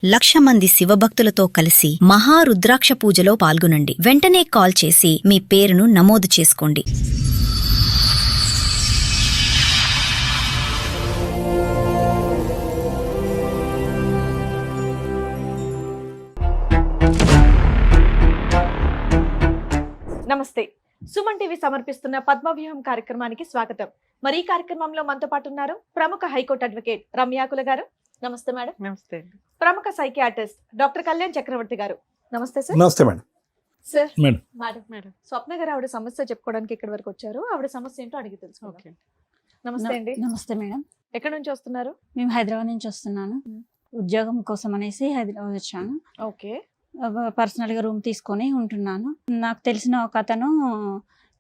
1,00,000 మంది శివభక్తులతో కలిసి మహారుద్రాక్ష పూజలో పాల్గొనండి. వెంటనే కాల్ చేసి మీ పేరును నమోదు చేసుకోండి. నమస్తే. సుమన్ టీవీ సమర్పిస్తున్న పద్మవ్యూహం కార్యక్రమానికి స్వాగతం. మరి ఈ కార్యక్రమంలో మనతో పాటు ఉన్నారు ప్రముఖ హైకోర్టు అడ్వకేట్ రమ్యాకుల గారు. నమస్తే మేడం. నమస్తే. ప్రముఖ సైకియాట్రిస్ట్ డాక్టర్ కళ్యాణ్ చక్రవర్తి గారు. నమస్తే సార్. నమస్తే మేడం. Sir madam. మేడం స్వప్న గారు ఆవిడ సమస్య చెప్పుకోవడానికి ఇక్కడి వరకు వచ్చారు. ఆవిడ సమస్య ఏంటో అడిగి తెలుసు. నమస్తే అండి. నమస్తే మేడం. ఎక్కడి నుంచి వస్తున్నారు? మేము హైదరాబాద్ నుంచి వస్తున్నాను. ఉద్యోగం కోసం అనేసి హైదరాబాద్ వచ్చాను. ఓకే. పర్సనల్ గా రూమ్ తీసుకొని ఉంటున్నాను. నాకు తెలిసిన ఒక అతను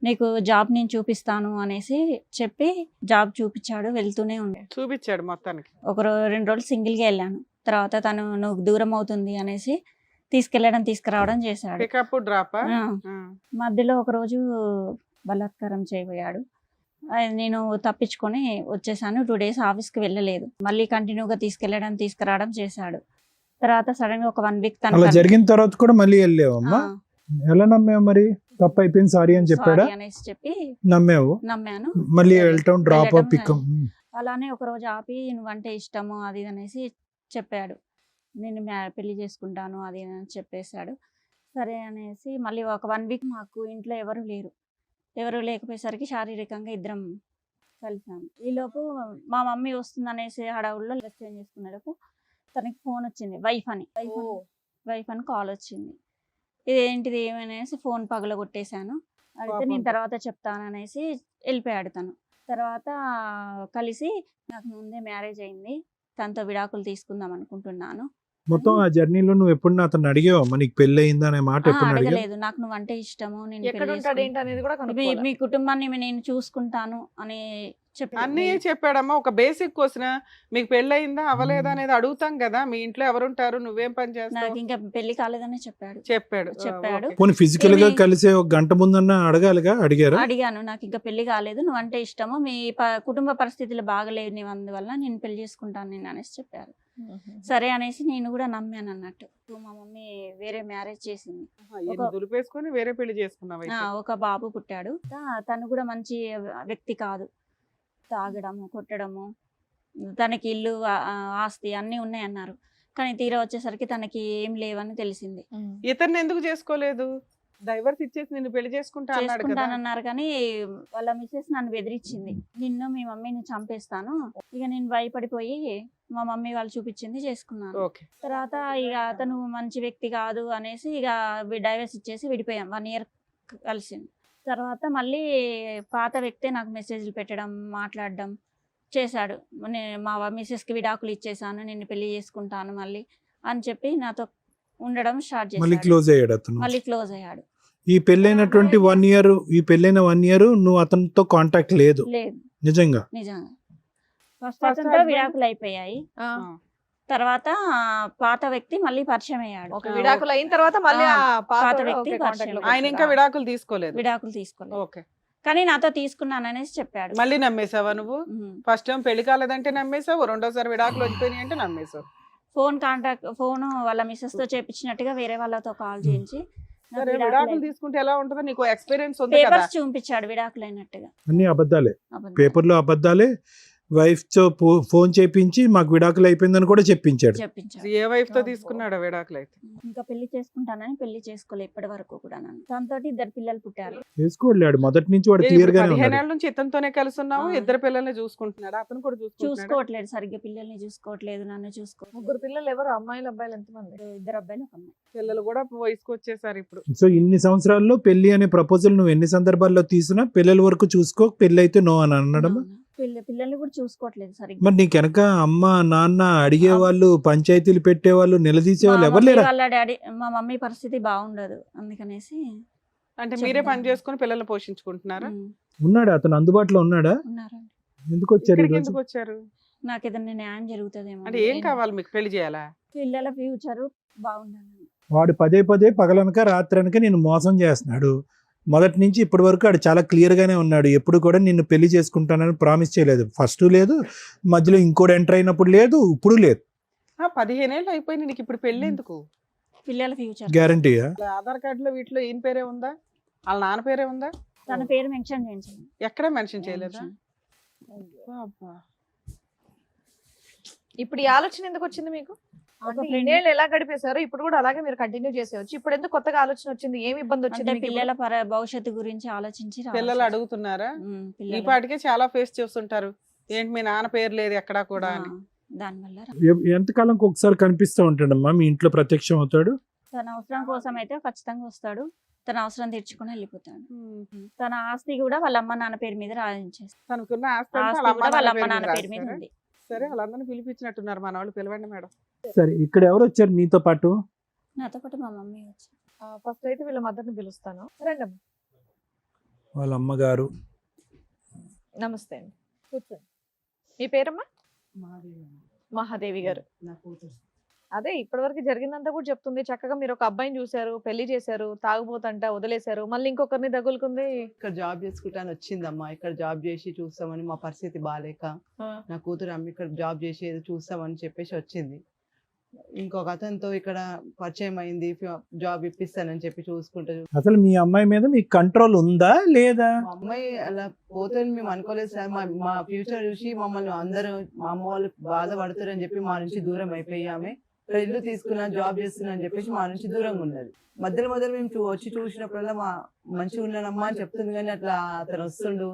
నీకు జాబ్ నేను చూపిస్తాను అనేసి చెప్పి జాబ్ చూపించాడు. వెళ్తూనే ఉండే చూపించాడు. మొత్తానికి ఒక 2 రోజులు సింగిల్ గా వెళ్ళాను. తర్వాత తను నువ్వు దూరం అవుతుంది అనేసి తీసుకురావడం చేశాడు. Pickup drop. మధ్యలో ఒక రోజు బలాత్కారం చేయబోయాడు. నేను తప్పించుకొని వచ్చేసాను. 2 days ఆఫీస్కి వెళ్ళలేదు. మళ్ళీ కంటిన్యూగా తీసుకురావడం చేశాడు. తర్వాత సడన్ గా ఒక 1 week అలా జరిగిన తర్వాత కూడా మళ్ళీ వెళ్ళావమ్మా? ఎలా నమ్మావు? మరి తప్పు అయిపోయింది సారీ అని చెప్పాడా? అనేసి చెప్పి నమ్మాను. మళ్ళీ వెళ్ళటం డ్రాప్ పిక్. అలానే ఒక రోజు ఆపి నువ్వంటే ఇష్టము అది అనేసి చెప్పాడు. నేను పెళ్లి చేసుకుంటాను అది అని చెప్పేశాడు. సరే అనేసి మళ్ళీ ఒక 1 week మాకు ఇంట్లో ఎవరు లేకపోయేసరికి శారీరకంగా ఇద్దరం కలిసాము. ఈలోపు మా మమ్మీ వస్తుంది అనేసి హడావుల్లో డ్రెస్ చేంజ్ చేసుకునేటప్పుడు తనకి ఫోన్ వచ్చింది. వైఫ్ అని కాల్ వచ్చింది. ఇదేంటిది ఏమనేసి ఫోన్ పగలగొట్టేశాను. అయితే నేను తర్వాత చెప్తాననేసి వెళ్ళిపోయాడు తను. తర్వాత కలిసి నాకు ముందే మ్యారేజ్ అయింది, తనతో విడాకులు తీసుకుందాం అనుకుంటున్నాను. మొత్తం ఆ జర్నీలో నువ్వు ఎప్పుడు అతను అడిగావా నీకు పెళ్లి అయిందా అనే మాట? అడగలేదు. నాకు నువ్వంటే ఇష్టము, నేను మీ కుటుంబాన్ని నేను చూసుకుంటాను అని అన్నీ చెప్పాడమ్మా. ఒక బేసిక్ క్వశ్చన్, మీకు పెళ్లి అయిందా అవ్వలేదా అనేది అడుగుతాం కదా. మీ ఇంట్లో ఎవరుంటారు, నువ్వేం పని చేస్తావు? నాకు ఇంకా పెళ్లి కాలేదని చెప్పాడు. పోనీ ఫిజికల్ గా కలిసే ఒక గంట ముందన్నా అడగాలిగా? అడిగాను. నాకు ఇంకా పెళ్లి కాలేదు, నువ్వంటే ఇష్టము, మీ కుటుంబ పరిస్థితులు బాగలేవు, నీ అందువల్ల నేను పెళ్లి చేసుకుంటాను నేను అనేసి చెప్పారు. సరే అనేసి నేను కూడా నమ్మాను అన్నట్టు. మా మమ్మీ వేరే మ్యారేజ్ చేసింది. దులిపేసుకొని వేరే పెళ్లి చేసుకున్నావు. ఒక బాబు పుట్టాడు. తను కూడా మంచి వ్యక్తి కాదు. తాగడము, కొట్టడము, తనకి ఇల్లు ఆస్తి అన్నీ ఉన్నాయన్నారు. కానీ తీరా వచ్చేసరికి తనకి ఏం లేవని తెలిసింది. ఇతన్ని ఎందుకు చేసుకోలేదు? డైవర్స్ ఇచ్చేసి నిన్ను పెళ్లి చేసుకుంటానన్నారు. కానీ వాళ్ళ మిస్సెస్ నన్ను బెదిరించింది. నిన్ను మీ మమ్మీని చంపేస్తాను. ఇక నేను భయపడిపోయి మా మమ్మీ వాళ్ళు చూపించింది చేసుకున్నాను. తర్వాత ఇక అతను మంచి వ్యక్తి కాదు అనేసి ఇక డైవర్స్ ఇచ్చేసి విడిపోయాం. 1 year కలిసింది. తర్వాత మళ్ళీ పాత వ్యక్తే నాకు మెసేజ్లు పెట్టడం, మాట్లాడడం చేశాడు. మా మిస్సెస్కి విడాకులు ఇచ్చేసాను, నిన్ను పెళ్లి చేసుకుంటాను మళ్ళీ అని చెప్పి నాతో ఉండడం స్టార్ట్ చేశాడు. మళ్ళీ క్లోజ్ అయ్యాడు. ఈ పెళ్ళైనటువంటి 1 year, ఈ పెళ్ళైన 1 year నువ్వు అతనితో కాంటాక్ట్ లేదు? నిజంగా ఫస్ట్ అతనితో విడాకులు అయిపోయాయి. తర్వాత పాత వ్యక్తి మళ్ళీ పరిచయం అయ్యాడు. విడాకులు అయిన తర్వాత మళ్ళీ పాత వ్యక్తి ఆయన ఇంకా విడాకులు తీసుకోలేదు. ఓకే. కానీ నాతో తీసుకున్నాననేసి చెప్పాడు. మళ్ళీ నమ్మేసావా నువ్వు? ఫస్ట్ టైం పెళ్లి కాలేదంటే నమ్మేసావు, రెండోసారి విడాకులు వచ్చిపోయినాయి అంటే నమ్మేసావు. ఫోన్ వాళ్ళ మిస్సెస్ తో చేపించినట్టుగా వేరే వాళ్ళతో కాల్ చేయించి విడాకులు తీసుకుంటే ఎలా ఉంటుందో నీకు ఎక్స్పీరియన్స్ ఉంది కదా. పేపర్స్ చూపించాడు విడాకులు అయినట్టుగా. అన్ని అబద్ధాలే, పేపర్లో అబద్ధాలే. వైఫ్ తో ఫోన్ చేపించి మాకు విడాకులు అయిపోయిందని కూడా చెప్పించాడు. ఏ వైఫ్ తో తీసుకున్నాడు విడాకులు? అయితే ఇంకా పెళ్లి చేసుకుంటానని పెళ్లి చేసుకోలే ఇప్పటి వరకు కూడా. దాంతో 2 పిల్లలు పుట్టారు. చేసుకోలేడు మొదటి నుంచి. వాడు క్లియర్ గానే ఉన్నాడు. 15 ఏళ్ల నుంచి ఇతనితోనే కలిసి ఉన్నావు. 2 పిల్లల్ని చూసుకుంటున్నాడు. అతను కూడా చూసుకోవట్లేదు సరిగ్గా, పిల్లల్ని చూసుకోవట్లేదు, నన్ను చూసుకోవట్లేదు. 3 పిల్లలు ఎవరు? అమ్మాయిలు అబ్బాయిలు ఎంతమంది? 2 అబ్బాయిలు 1 అమ్మాయి. పిల్లలు కూడా వయసుకు వచ్చేసారు ఇప్పుడు. సో ఇన్ని సంవత్సరాల్లో పెళ్లి అనే ప్రపోజల్ నువ్వు ఎన్ని సందర్భాల్లో తీసినా పిల్లల వరకు చూసుకో, పెళ్లి అయితే నో అని అనడం. పిల్లల్ని కూడా చూసుకోవట్లేదు సరిగ్గా. మరి నీకు వెనక అమ్మ నాన్న అడిగేవాళ్ళు, పంచాయతీలు పెట్టేవాళ్ళు, నిలదీసేవాళ్ళు ఎవరు లేరా? వాళ్ళ డాడీ, మా మమ్మీ పరిస్థితి బాగుండదు అందుకనేసి. అంటే మీరే పని చేసుకుని పిల్లల్ని పోషించుకుంటున్నారా? ఉన్నాడా అతను? అందుబాటులో ఉన్నాడా? ఎందుకు వచ్చారు? నాకు ఏదైనా న్యాయం జరుగుతుందేమో. అంటే ఏం కావాలి మీకు? పెళ్లి చేయాలా? పిల్లల ఫ్యూచర్ బాగుండాలి. వాడు పదే పగలనక రాత్రనక నేను మోసం చేస్తున్నాడు. మొదటి నుంచి ఇప్పటి వరకు ఆడు చాలా క్లియర్గానే ఉన్నాడు. ఎప్పుడు కూడా నిన్ను పెళ్లి చేసుకుంటానని ప్రామిస్ చేయలేదు. ఫస్ట్ లేదు, మధ్యలో ఇంకోటి ఎంటర్ అయినప్పుడు లేదు, ఇప్పుడు లేదు. 15 ఏళ్ళు అయిపోయింది, నీకు ఇప్పుడు పెళ్లి ఎందుకు? పిల్లల ఫ్యూచర్ గ్యారంటీయా? ఆధార్ కార్డులో వీటిలో ఈయన పేరే ఉందా, వాళ్ళ నాన్న పేరే ఉందా? తన పేరు మెన్షన్ చేయించండి. ఎక్కడ మెన్షన్ చేయలేదా? అబ్బా. ఇప్పుడు ఈ ఆలోచన ఎందుకు వచ్చింది మీకు? ఒక అంటే friend- ఇన్నేళ్ళు ఎలా గడిపేశారు, ఇప్పుడు కూడా అలాగే మీరు కంటిన్యూ చేసేవచ్చు. ఇప్పుడు ఎందుకు కొత్తగా ఆలోచన వచ్చింది? ఏమి ఇబ్బంది అంటే వచ్చింది మీకు పిల్లల భవిష్యత్తు గురించి ఆలోచించి పిల్లలు అడుగుతున్నారా? ఈ పిల్లలు పాటికే చాలా ఫేస్ చేస్తుంటారు, ఏంటి మీ నాన్న పేరు లేదు ఎక్కడా కూడా అని. దానివల్ల ఎంతకాలంకి ఒకసారి కనిపిస్తూ ఉంటాడమ్మా మీ ఇంట్లో, ప్రత్యక్షం అవుతాడు? తన అవసరం కోసం అయితే ఖచ్చితంగా వస్తాడు. తన అవసరం తీర్చుకుని వెళ్ళిపోతాడు. తన ఆస్తి కూడా వాళ్ళ అమ్మ నాన్న పేరు మీద రాయించేస్తాడు. తనకున్న ఆస్తి అంతా ఆస్తి వాళ్ళ కూడా వాళ్ళ అమ్మ నాన్న నాన్న పేరు పేరు మీద మీద రాస్తారా? ఉంది. సరే, వాళ్ళందరినీ పిలిపించినట్టున్నారు, మన వాళ్ళు పిలవండి మేడం. సరే, ఇక్కడ ఎవరు వచ్చారు నీతో పాటు? నాతో పాటు మా మమ్మీ వచ్చి ఫస్ట్ అయితే వీళ్ళ మదర్ని పిలుస్తాను. రండమ్మ. వాళ్ళ అమ్మగారు. నమస్తే అండి, కూర్చోండి. మీ పేరమ్మా? మహాదేవి గారు. అదే ఇప్పటివరకు జరిగిందంతా కూడా చెప్తుంది. చక్కగా మీరు ఒక అబ్బాయిని చూశారు, పెళ్లి చేశారు, తాగుబోతంట వదిలేశారు, మళ్ళీ ఇంకొకరిని తగులుకుంది. ఇక్కడ జాబ్ చేసుకుంటాను వచ్చిందమ్మా. ఇక్కడ జాబ్ చేసి చూస్తామని, మా పరిస్థితి బాగాలేక నా కూతురు అమ్మ ఇక్కడ జాబ్ చేసి ఏదో చూస్తామని చెప్పేసి వచ్చింది. ఇంకొక అతనితో ఇక్కడ పరిచయం అయింది, జాబ్ ఇప్పిస్తానని చెప్పి చూసుకుంటూ అసలు మీ అమ్మాయి మీద మీకు కంట్రోల్ ఉందా లేదా? మా అమ్మాయి అలా పోతుందని మేము అనుకోలేదు సార్. మా ఫ్యూచర్ చూసి మమ్మల్ని అందరూ, మా అమ్మ వాళ్ళు బాధపడతారని చెప్పి మా నుంచి దూరం అయిపోయామే. ఇక్కడ ఇల్లు తీసుకున్నా, జాబ్ చేస్తున్నా అని చెప్పేసి మా నుంచి దూరంగా ఉన్నది. మధ్యలో మేము వచ్చి చూసినప్పుడల్లా మా మంచిగా ఉన్నానమ్మా అని చెప్తుంది, కానీ అట్లా అతను వస్తుండు.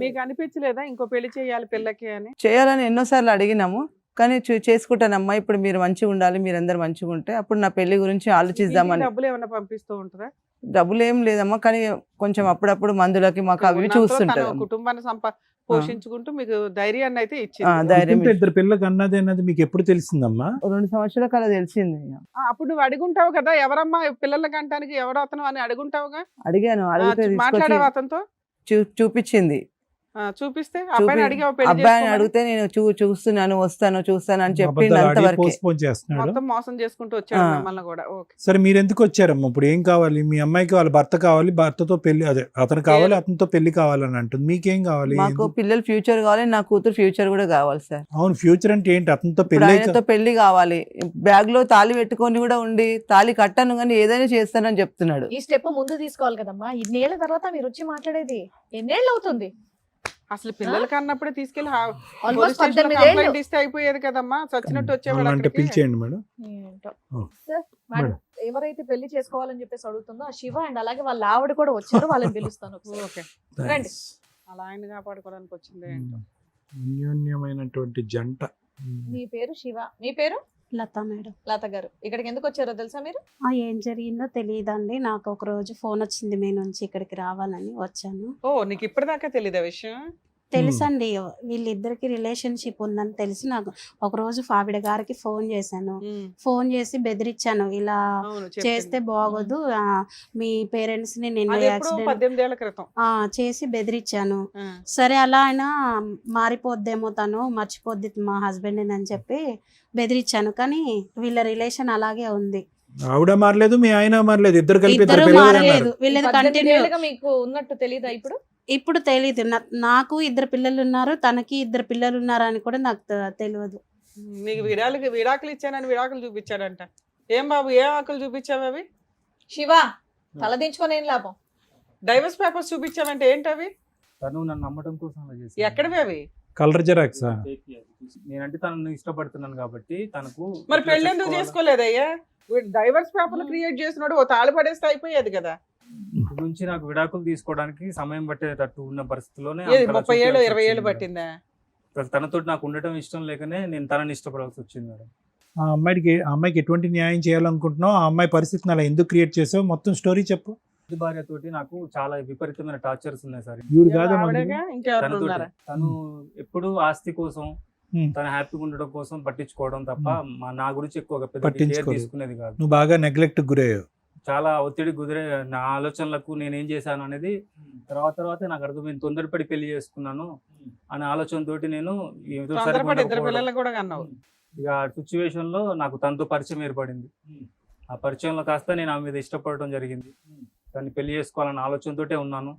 మీకు అనిపించలేదా ఇంకో పెళ్లి చేయాలి పిల్లకి అని? చేయాలని ఎన్నోసార్లు అడిగినాము, కానీ చేసుకుంటానమ్మా, ఇప్పుడు మీరు మంచిగా ఉండాలి, మీరందరు మంచిగా ఉంటే అప్పుడు నా పెళ్లి గురించి ఆలోచిద్దామని. ఇంటికి డబ్బులు ఏమైనా పంపిస్తూ ఉంటుందా? డబ్బులు ఏం లేదమ్మా, కానీ కొంచెం అప్పుడప్పుడు మందులకి మాకు అవి ఉన్నంతలో చూస్తుంటారు. తన కుటుంబాన్ని పోషించుకుంటూ మీకు ధైర్యాన్ని అయితే ఇచ్చింది. ధైర్యం ఇంత ఇద్దరు పిల్లకి అన్నది అన్నది మీకు ఎప్పుడు తెలిసిందమ్మా? 2 సంవత్సరాల కల తెలిసింది. అప్పుడు నువ్వు అడుగుంటావు కదా, ఎవరమ్మా పిల్లలకి అంటానికి ఎవరు అతను అని అడుగుంటావుగా. అడిగాను, అడిగితే మాట్లాడావు అతనితో? చూపించింది. చూపిస్తే అబ్బాయిని అడిగావు పెళ్లి అబ్బాయిని చేసుకోమని? అడిగితే నేను చూస్తున్నాను, వస్తాను అని చెప్పిండు. అబద్ధాలు ఆడి అంతవరకు పోస్ట్పోన్ చేస్తున్నాడు. మొత్తం మోసం చేసుకుంటూ వచ్చాడు ఆ. మిమ్మల్ని కూడా. ఓకే. సరే, మీరు ఎందుకు వచ్చారమ్మా? ఇప్పుడు ఏం కావాలి? మీ అమ్మాయికి వాళ్ళ భర్త కావాలి, భర్తతో పెళ్లి, అదే అతను కావాలి, అతనితో పెళ్లి కావాలని అంటుంది. మీకేం కావాలి? మాకు పిల్లల ఫ్యూచర్ కావాలి, నా కూతురు ఫ్యూచర్ కూడా కావాలి సార్. అవును, ఫ్యూచర్ అంటే ఏంటి? అతనితో ఇప్పుడు పెళ్లి ఆయనతో పెళ్లి కావాలి, బ్యాగ్ లో తాళి పెట్టుకొని కూడా ఉండి, తాళి కట్టాను కానీ ఏదైనా చేస్తానని చెప్తున్నాడు. ఈ స్టెప్ ముందు తీసుకోవాలి కదమ్మా. ఇన్నేళ్ల తర్వాత మీరు వచ్చి మాట్లాడేది ఎన్నేళ్ళు అవుతుంది? అసలు పిల్లలకి అన్నప్పుడే తీసుకెళ్లి ఆల్మోస్ట్ 18 కంప్లైంట్ ఏళ్ళు. ఇస్తే అయిపోయేది కదమ్మా, చచ్చినట్టు వచ్చేవాడు అంటే అక్కడికి. పిలిచేయండి మేడం. ఏంటో. ఓ. సార్, మేడం, ఎవరైతే పెళ్లి చేసుకోవాలని చెప్పేసి అడుగుతుందో ఆ శివ అండ్ అలాగే వాళ్ళ ఆవిడ కూడా వచ్చారు, వాళ్ళని పిలుస్తాను ఒకసారి. ఓకే. రండి. అలా ఆయన కాపాడుకోవడానికి వచ్చింది ఏంటో. అన్యోన్యమైనటువంటి జంట. మీ పేరు శివ, మీ పేరు లత మేడం. లత గారు. ఇక్కడికి ఎందుకు వచ్చారో తెలుసా మీరు? ఏం జరిగిందో తెలియదండి, నాకు ఒక రోజు ఫోన్ వచ్చింది మీ నుంచి, ఇక్కడికి రావాలని వచ్చాను. ఓ, నీకు ఇప్పటిదాకా తెలీదా విషయం? తెలుసండి, వీళ్ళిద్దరికి రిలేషన్షిప్ ఉందని తెలిసి నాకు ఒక రోజు ఆవిడ గారికి ఫోన్ చేశాను. ఫోన్ చేసి బెదిరించాను, ఇలా అవును, చేస్తే బాగోదు, మీ పేరెంట్స్ ని నేను అది ఎప్పుడు యాక్సిడెంట్ 18 ఏళ్ల క్రితం. చేసి బెదిరించాను. ఆ. సరే, అలా అయినా మారిపోద్దేమో, తను మర్చిపోద్ది మా హస్బెండ్ అని చెప్పి బెదిరించాను. కానీ వీళ్ళ రిలేషన్ అలాగే ఉంది. ఆవిడ మారలేదు, మీ ఆయన మారలేదు, ఇద్దరు కలిపి ఇద్దరు ఇద్దరు పిల్లలు మారలేదు, అన్నారు. వీళ్ళది 18 కంటిన్యూ. ఏళ్ళుగా మీకు ఉన్నట్టు తెలీదా ఇప్పుడు? ఇప్పుడు తెలీదు, నాకు 2 పిల్లలు ఉన్నారు, తనకి 2 పిల్లలు ఉన్నారు అని కూడా నాకు తెలియదు. నీకు విడాకులు ఇచ్చానని విడాకులు చూపించాడంట. ఏం బాబు, ఏ ఆకులు చూపించావు అవి? శివ, తలదించుకొని ఏం లాభం? డైవర్స్ పేపర్స్ చూపించావంటే ఏంటి అవి? తను నన్ను నమ్మడం కోసం అలా చేసింది. ఎక్కడివి అవి? కలర్ జెరాక్సా? నేనంటే తనను ఇష్టపడుతున్నాను కాబట్టి తనకు మరి ఇట్లా పెళ్లి ఎందుకు చేసుకోలేదయ్యా? డైవర్స్ పేపర్లు క్రియేట్ చేసినాడు, ఓ తాళి పడేస్తే అయిపోయేది కదా. ఇప్పటి నుంచి నాకు విడాకులు తీసుకోవడానికి సమయం పట్టేటట్టు ఉన్న పరిస్థితిలోనే ఏది అంతలా 30 ఏళ్ళు చూపించాల్సి 20 ఏళ్ళు వచ్చింది పట్టిందా? మేడం. తనతో నాకు ఉండటం ఇష్టం లేకనే నేను తనని ఇష్టపడాల్సి వచ్చింది మేడం. ఆ అమ్మాయికి ఎటువంటి న్యాయం చేయాలనుకుంటున్నావు? ఆ అమ్మాయి పరిస్థితిని అలా ఎందుకు క్రియేట్ చేసావు? మొత్తం స్టోరీ చెప్పు. ఇది భార్యతోటి నాకు చాలా విపరీతమైన టార్చర్స్ ఉన్నాయి సార్. ఈవిడ కాదు ఆవిడగా ఇంకెవరు తనతోటి ఉన్నారా? తను ఎప్పుడు ఆస్తి కోసం, Hmm. తను హ్యాపీగా ఉండడం కోసం పట్టించుకోవడం తప్ప నా గురించి ఎక్కువగా పెద్ద కేర్ పట్టించుకోలేదు. తీసుకునేది కాదు. నువ్వు బాగా నెగ్లెక్ట్ గురయ్యావు. చాలా ఒత్తిడి కుదిరే నా ఆలోచనలకు నేనేం చేశాను అనేది తర్వాత నాకు అర్థమైంది. తొందరపడి పెళ్లి చేసుకున్నాను అనే ఆలోచనతోటి నేను ఏదో సరిగ్గా తొందరపడి 2 ఉండకపోవడం. పిల్లలు కూడా కన్నావు. ఇక ఆ సిచ్యువేషన్ లో నాకు తనతో పరిచయం ఏర్పడింది. ఆ పరిచయంలో కాస్త నేను ఆమె మీద ఇష్టపడటం జరిగింది. దాన్ని పెళ్లి చేసుకోవాలన్న ఆలోచనతోటే ఉన్నాను.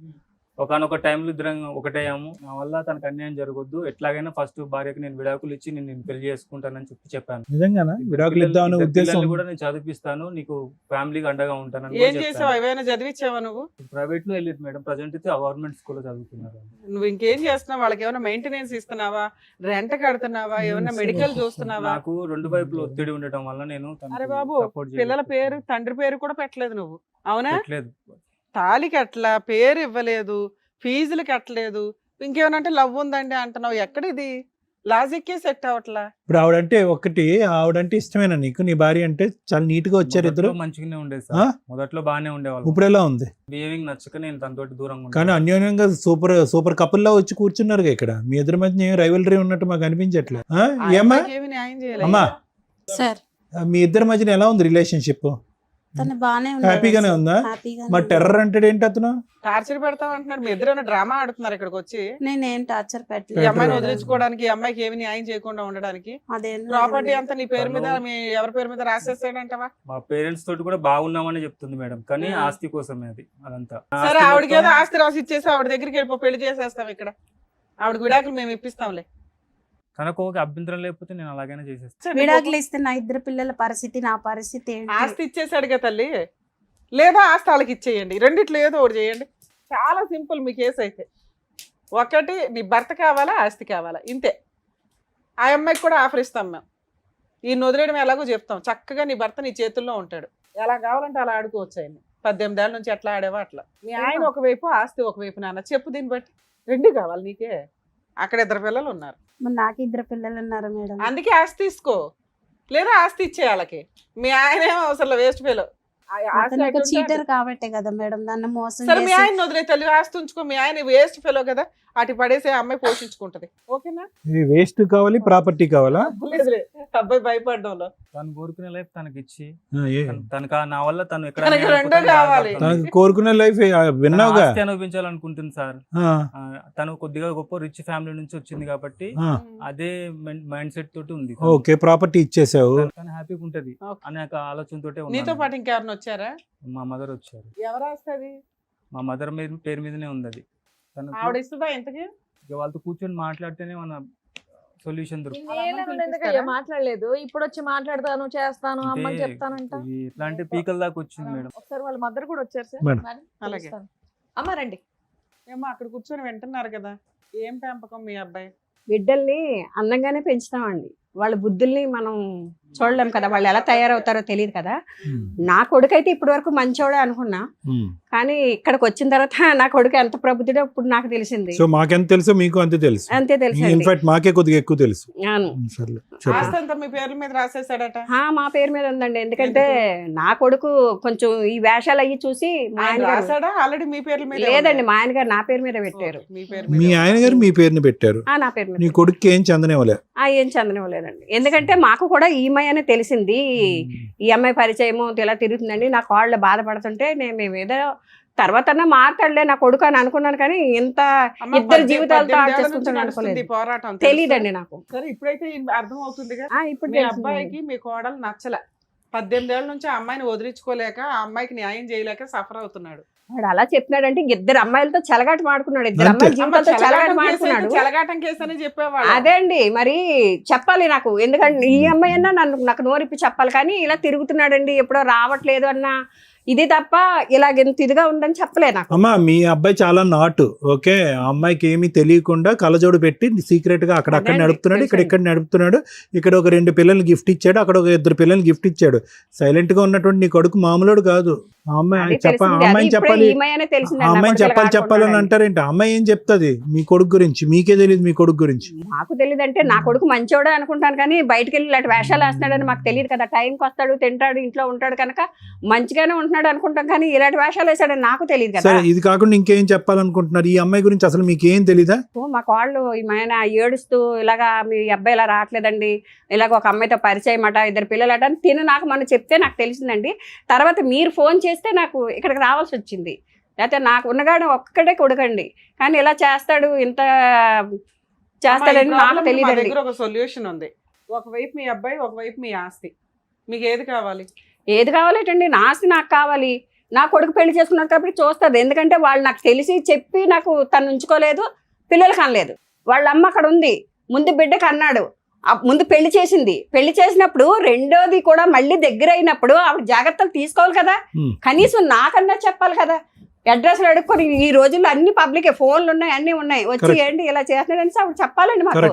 ఒకనొక టైంలో ఇద్దరం ఒకటయ్యాము. నా వల్ల తనకు అన్యాయం జరగొద్దు, ఎట్లాగైనా ఫస్ట్ భార్యకి నేను విడాకులు ఇచ్చి నేను పెళ్లి చేసుకుంటానని చెప్పాను. నిజంగానా విడాకులు ఇద్దామనే ఉద్దేశం పిల్లల్ని కూడా నేను చదివిస్తాను, నీకు ఫ్యామిలీకి అండగా ఉంటానని ఏం చేసావు? ఏమైనా చదివించావా నువ్వు? ప్రైవేట్ లో వెళ్ళేది మేడం, ప్రజెంట్ అయితే గవర్నమెంట్ స్కూల్లో చదువుతున్నారు. నువ్వు ఇంకేం చేస్తున్నావు? వాళ్ళకి ఏమైనా మెయింటెనెన్స్ ఇస్తున్నావా? రెంట్ కడుతున్నావా? ఏమైనా మెడికల్ చూస్తున్నావా? నాకు రెండు వైపులు ఒత్తిడి ఉండటం వల్ల నేను అరే బాబు, పిల్లల పేరు తండ్రి పేరు కూడా పెట్టలేదు నువ్వు, అవునా? పెట్టలేదు. తాళి కట్టలా, పేరు ఇవ్వలేదు, ఫీజులు కట్టలేదు, ఇంకేమైనా అంటే లవ్ ఉందండి అంటున్నావు. ఎక్కడిది లాజిక్కే సెట్ అవట్లా. ఇప్పుడు ఆవిడంటే ఒకటి, ఆవిడంటే ఇష్టమేనా నీకు? నీ భార్య అంటే చాలా నీట్ గా వచ్చారు ఇద్దరు, మంచిగానే ఉండేది ఆ? సార్, మొదట్లో బాగానే ఉండేవాళ్ళు. ఇప్పుడు ఎలా ఉంది? బిహేవింగ్ నచ్చక నేను తనతోటి దూరంగా కానీ అన్యోన్యంగా సూపర్ సూపర్ కపుల్ లా వచ్చి కూర్చున్నారు ఇక్కడ. మీ ఇద్దరి మధ్య ఏం రైవలరీ ఉన్నట్టు మాకు అనిపించట్లేదు. ఏమ్మా ఏమి న్యాయం చేయలేదు. అమ్మా, సార్ మీ ఇద్దరి మధ్యన ఎలా ఉంది రిలేషన్షిప్? తను బాగానే హ్యాపీగానే ఉందా? మరి టెర్రర్ అంటే ఏంటి అతను? టార్చర్ పెడతావు అంటున్నాడు. మీ ఇద్దరు డ్రామా ఆడుతున్నారు ఇక్కడికి వచ్చి. నేనేం టార్చర్ ఈ పెట్టలేదు. అమ్మాయిని వదిలించుకోవడానికి, ఈ అమ్మాయికి ఏమి న్యాయం చేయకుండా ఉండడానికి ప్రాపర్టీ అంతా నీ పేరు మీద, మీ ఎవరి పేరు మీద రాసేస్తాడంటవా? మా పేరెంట్స్ తోటి కూడా బాగున్నామని చెప్తుంది మేడం, కానీ ఆస్తి కోసమే అది అదంతా. సరే, ఆవిడకి ఏదో ఆస్తి రాసి ఇచ్చేసి ఆవిడ దగ్గరికి వెళ్ళిపో, పెళ్లి చేసేస్తాం ఇక్కడ. ఆవిడకి విడాకులు మేము ఇప్పిస్తాంలే. తనకు ఒక అభ్యంతరం లేకపోతే నేను అలాగైనా చేసేస్తాను. విడాకులు ఇస్తే నా ఇద్దరు పిల్లల పరిస్థితి, నా పరిస్థితి ఏంటి? ఆస్తి ఇచ్చేసాడుగా తల్లి, లేదా ఆస్తి వాళ్ళకి ఇచ్చేయండి. రెండిట్లో ఏదో ఒకటి చేయండి. చాలా సింపుల్ మీ కేసు అయితే. ఒకటి, నీ భర్త కావాలా, ఆస్తి కావాలా, ఇంతే. ఆ అమ్మాయికి కూడా ఆఫర్ ఇస్తాం మేము. ఈ వదిలేయడం ఎలాగో చెప్తాం. చక్కగా నీ భర్త నీ చేతుల్లో ఉంటాడు, ఎలా కావాలంటే అలా ఆడుకోవచ్చు. ఆయన 18 ఏళ్ళ నుంచి ఎట్లా ఆడేవో అట్లా. మీ ఆయన ఒకవైపు, ఆస్తి ఒకవైపు. నాన్న చెప్పు, దీన్ని బట్టి రెండు కావాలి నీకే. అక్కడ 2 పిల్లలు ఉన్నారు, మరి నాకు 2 పిల్లలు ఉన్నారు మేడం. అందుకే ఆస్తి తీసుకో, లేదా ఆస్తి ఇచ్చే వాళ్ళకి. మీ ఆయన ఏమో అసలు వేస్ట్ ఫెలో. చీటర్ కాబట్టే కదా మేడం నన్ను మోసం సరే, మీ చేసి. ఆయన వదిలే తల్లి, ఆస్తి ఉంచుకో. మీ ఆయన వేస్ట్ ఫెలో కదా, అటు పడేసే అమ్మాయి పోషించుకుంటది. ఓకేనా? వేస్ట్ కావాలి, ప్రాపర్టీ కావాలా? లేదులే, అబ్బాయి భయపడ్డంలో. తను కోరుకునే లైఫ్ తనకి ఇచ్చి, ఏ? తనకు నా వల్ల తను ఎక్కడ తనకి రెండో కావాలి. తనకు కోరుకునే లైఫ్ విన్నావుగా. అనుభవించాలనుకుంటుంది సార్. తను కొద్దిగా గొప్ప రిచ్ ఫ్యామిలీ నుంచి వచ్చింది కాబట్టి అదే మైండ్ సెట్ తోటి ఉంది. ఓకే, ప్రాపర్టీ ఇచ్చేసావు, తను హ్యాపీగా ఉంటది అనే ఆలోచనతోటే నీతో ఉన్నాను. పాటు ఇంకెవరిని వచ్చారా? మా మదర్ వచ్చారు. ఎవరు వస్తుంది? మా మదర్ పేరు మీదనే ఉంది అది. తనకు ఆవిడ ఇస్తుందా ఇంతకి? ఇక వాళ్ళతో కూర్చొని మాట్లాడితేనే మన సొల్యూషన్ దొరుకుతుంది. ఎందుకయ్యా మాట్లాడలేదు? ఇప్పుడు వచ్చి మాట్లాడతాను, చేస్తాను, అమ్మని చెప్తానంట. ఇది ఇట్లాంటి పీకల దాకా వచ్చింది మేడం. ఒకసారి వాళ్ళ మదర్ కూడా వచ్చారు సార్. మేడం. మరి అలాగే. పిలుస్తాను. అమ్మ రండి. ఏమో అక్కడ కూర్చొని వింటున్నారు కదా. ఏం పెంపకం మీ అబ్బాయి? బిడ్డల్ని అందంగానే పెంచుతామండి. వాళ్ళ బుద్ధుల్ని మనం చూడలేం కదా, వాళ్ళు ఎలా తయారవుతారో తెలియదు కదా. నా కొడుకైతే ఇప్పటి వరకు మంచోడే అనుకున్నా, కానీ ఇక్కడికి వచ్చిన తర్వాత నా కొడుకు ఎంత ప్రబుద్ధుడో ఇప్పుడు నాకు తెలిసింది. సో మాకెంత తెలుసో మీకు అంతే తెలుసు. అంతే తెలుసు. ఇన్ఫాక్ట్ మాకే కొద్దిగా ఎక్కువ తెలుసు. ఆస్తి అంతా మీ పేర్ల మీద రాసేసాడట. మా పేరు మీద ఉందండి, ఎందుకంటే నా కొడుకు కొంచెం ఈ వేషాలు అయ్యి చూసి మా ఆయన ఆయన రాసాడా ఆల్రెడీ మీ పేర్ల మీద? లేదండి, మా ఆయన గారు నా పేరు మీద పెట్టారు. మీ పేరు మీ ఆయన గారు మీ పేరుని పెట్టారు, నా పేరు మీద. నీ కొడుకు ఏం చందనేవలే? ఏం చందనివ్వలేదండి, ఎందుకంటే మాకు కూడా ఈ అమ్మాయి అని తెలిసింది. ఈ అమ్మాయి పరిచయము ఇలా తిరుగుతుందండి. నా కాళ్ళు బాధపడుతుంటే మేము ఏదో తర్వాత మారుతాడులే నా కొడుకు అని అనుకున్నాను, కానీ ఇంత ఇద్దరు జీవితాలతో ఆడుకుంటాను అనుకోలేదు. పోరాటం తెలీదండి నాకు. సరే, ఇప్పుడైతే అర్థం అవుతుందిగా. ఇప్పుడు మీ అబ్బాయికి మీ కోడలు నచ్చల. 18 ఏళ్ళ నుంచి ఆ అమ్మాయిని వదిలించుకోలేక, ఆ అమ్మాయికి న్యాయం చేయలేక సఫర్ అవుతున్నాడు. వాడు అలా చెప్పినాడంటే ఇద్దరు అమ్మాయిలతో చెలగాట మాడుకున్నాడు, ఇద్దరు అమ్మాయిల జీవితాలతో చెలగాట మాడుకున్నాడు. చెలగాటం కేసు అని చెప్పేవాడు. అదే అండి, మరి చెప్పాలి నాకు, ఎందుకంటే ఈ అమ్మాయి అన్నా నాకు నోరిప్పి చెప్పాలి, కానీ ఇలా తిరుగుతున్నాడండి, ఎప్పుడో రావట్లేదు అన్న ఇది తప్ప ఇలాగెంత ఇదిగా ఉందని చెప్పలే నాకు. అమ్మా, మీ అబ్బాయి చాలా నాటు. ఓకే, ఆ అమ్మాయికి ఏమీ తెలియకుండా కళ్ళజోడు పెట్టి సీక్రెట్ గా అక్కడక్కడ నడుపుతున్నాడు, ఇక్కడ నడుపుతున్నాడు. ఇక్కడ ఒక 2 పిల్లల్ని గిఫ్ట్ ఇచ్చాడు, అక్కడ ఒక 2 పిల్లల్ని గిఫ్ట్ ఇచ్చాడు. సైలెంట్ గా ఉన్నటువంటి నీ కొడుకు మామూలుడు కాదు. ఆ అమ్మాయిని చెప్పాలి, అమ్మాయిని చెప్పాలని అంటారేంటి? అమ్మాయి ఏం చెప్తుంది మీ కొడుకు గురించి? మీకే తెలియదు మీ కొడుకు గురించి. మాకు తెలియదు అంటే నా కొడుకు మంచోడే అనుకుంటాను, కానీ బయటకు వెళ్ళి ఇలాంటి వేషాలు వేస్తున్నాడని మాకు తెలియదు కదా. టైంకి వస్తాడు, తింటాడు, ఇంట్లో ఉంటాడు కనుక మంచిగానే ఉంటున్నాడు అనుకుంటాం, కానీ ఇలాంటి వేషాలు వేసాడని నాకు తెలియదు కదా. సరే, ఇది కాకుండా ఇంకేం చెప్పాలనుకుంటున్నారు? ఈ అమ్మాయి గురించి అసలు మీకు ఏం తెలీదా? మాకు వాళ్ళు ఆయన ఏడుస్తూ ఇలాగా మీ అబ్బాయి ఇలా రావట్లేదండి, ఇలాగ ఒక అమ్మాయితో పరిచయం అట, 2 పిల్లలట అని తిను నాకు మనం చెప్తే నాకు తెలిసిందండి. తర్వాత మీరు ఫోన్ చేస్తే నాకు ఇక్కడికి రావాల్సి వచ్చింది, లేకపోతే నాకు ఉన్నగాడు ఒక్కడే కొడుకండి, కానీ ఇలా చేస్తాడు, ఇంత చేస్తాడని నాకు తెలియదు. దగ్గర ఒక సొల్యూషన్ ఉంది. ఒకవైపు మీ అబ్బాయి, ఒకవైపు మీ ఆస్తి. మీకు ఏది కావాలి? ఏది కావాలేటండి? నా ఆస్తి నాకు కావాలి, నా కొడుకు పెళ్లి చేసుకున్నారు కాబట్టి చూస్తుంది. ఎందుకంటే వాళ్ళు నాకు తెలిసి చెప్పి నాకు తను ఉంచుకోలేదు, పిల్లలకి అనలేదు. వాళ్ళ అమ్మ అక్కడ ఉంది, ముందు బిడ్డకి అన్నాడు, ముందు పెళ్లి చేసింది. పెళ్లి చేసినప్పుడు రెండోది కూడా మళ్ళీ దగ్గర అయినప్పుడు ఆవిడ జాగ్రత్తలు తీసుకోవాలి కదా, కనీసం నాకన్నా చెప్పాలి కదా. అడ్రస్లు అడుక్కొని ఈ రోజుల్లో అన్ని పబ్లిక్ ఫోన్లు ఉన్నాయి, అన్ని ఉన్నాయి, వచ్చి ఏంటి ఇలా చేస్తున్నాడని ఆవిడ చెప్పాలండి మాకు.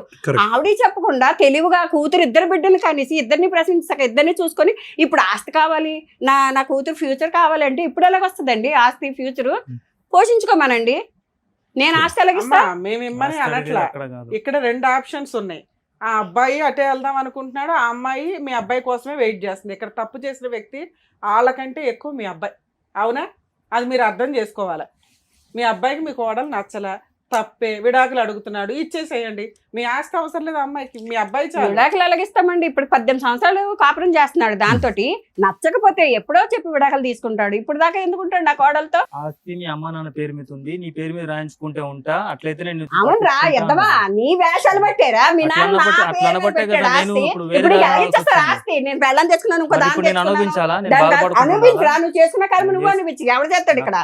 ఆవిడ చెప్పకుండా తెలివిగా కూతురు ఇద్దరు బిడ్డలు కనేసి ఇద్దరిని ప్రశ్నించక ఇద్దరిని చూసుకొని ఇప్పుడు ఆస్తి కావాలి, నా కూతురు ఫ్యూచర్ కావాలంటే ఇప్పుడు ఎలాగొస్తుందండి ఆస్తి ఫ్యూచర్? పోషించుకోమనండి, నేను ఆస్తి ఎలాగిస్తా? మేము ఇమ్మని అనట్లా. ఇక్కడ 2 ఆప్షన్స్ ఉన్నాయి. ఆ అబ్బాయి అటే వెళ్దాం అనుకుంటున్నాడు, ఆ అమ్మాయి మీ అబ్బాయి కోసమే వెయిట్ చేస్తుంది. ఇక్కడ తప్పు చేసిన వ్యక్తి వాళ్ళకంటే ఎక్కువ మీ అబ్బాయి, అవునా? అది మీరు అర్థం చేసుకోవాలి. మీ అబ్బాయికి మీ కోడలు నచ్చలా, తప్పే, విడాకులు అడుగుతున్నాడు, ఇచ్చేసేయండి. మీ ఆస్తి అవసరం లేదు అమ్మాయికి, మీ అబ్బాయి చాలు. విడాకులు ఎలాగిస్తామండి? ఇప్పుడు 18 సంవత్సరాలు కాపురం చేస్తున్నాడు, దాంతో నచ్చకపోతే ఎప్పుడో చెప్పి విడాకులు తీసుకుంటాడు. ఇప్పుడు దాకా ఎందుకుంటాడు నా కోడలతో? ఆస్తి నీ అమ్మ నాన్న పేరు మీద ఉంది, నీ పేరు మీద రాయించుకుంటే ఉంటా. అట్లయితే నేను అవునరా ఎద్దవా, నీ వేషాలు పెట్టారా? మీ నాన్న నా పేరు మీద పెట్టాడు ఆస్తి. ఇప్పుడు ఎలాగిచ్చేస్తారు ఆస్తి? నేను పెళ్ళం తెచ్చుకున్నాను, ఇంకో దాన్ని అనుభవించరా? నువ్వు చేసుకున్న కర్మ నువ్వు అనిపించి ఎవరు చేస్తాడు ఇక్కడ?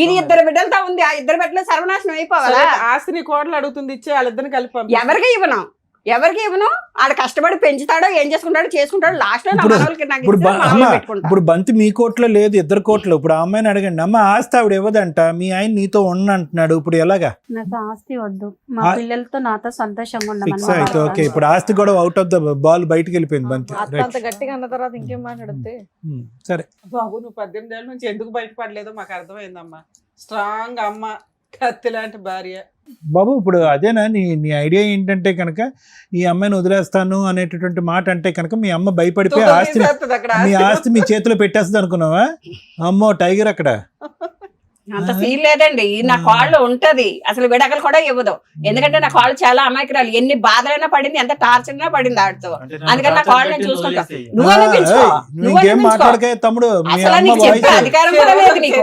ఇది 2 బిడ్డలతో ఉంది, ఆ 2 బిడ్డలు సర్వనాశనం అయిపోవాలా? ఆస్తిని కోడలు అడుగుతుంది, ఇచ్చే వాళ్ళిద్దరిని కలిపి ఎవరికి ఇవ్వను. ఆడ కష్టపడి పెంచుతాడో ఏం చేసుకుంటాడో లాస్ట్ లో ఇప్పుడు బంతి మీ కోట్లో లేదు, 2 కోట్లు. ఇప్పుడు ఆ అమ్మాయిని అడగండి, అమ్మ ఆస్తి ఆవిడ ఇవ్వదంట, మీ ఆయన నీతో అంటున్నాడు, ఇప్పుడు ఎలాగా? నాకు ఆస్తి వద్దు, మా పిల్లలతో నాతో సంతోషంగా ఫిక్స్ అయితే ఓకే. ఇప్పుడు ఆస్తి కూడా అవుట్ ఆఫ్ ద బాల్ బయటకు వెళ్ళిపోయింది బంతి. అంత గట్టిగా అన్న తర్వాత ఇంకేం మాట్లాడితే సరే. బాబు నువ్వు 18 ఏళ్ళ నుంచి ఎందుకు బయటపడలేదో మాకు అర్థమైందమ్మా. స్ట్రాంగ్ అమ్మ, కత్తి లాంటి భార్య. బాబు ఇప్పుడు అదేనా నీ ఐడియా ఏంటంటే కనుక ఈ అమ్మాయిని వదిలేస్తాను అనేటటువంటి మాట అంటే కనుక మీ అమ్మ భయపడిపోయి మీ ఆస్తి మీ చేతిలో పెట్టేస్తుంది అనుకున్నావా? అమ్మో టైగర్ అక్కడ. అంత ఫీల్ లేదండి, నా కాళ్ళు ఉంటది, అసలు విడాకులు కూడా ఇవ్వదు. ఎందుకంటే నా కాళ్ళు చాలా అమాయకురాలు, ఎన్ని బాధలైనా పడింది, ఎంత టార్చర్ అయినా పడింది ఆడితో. అందుకని నా కాళ్ళు నేను చూసుకుంటా. నువ్వు తమ్ముడు, అధికారం కూడా లేదు నీకు.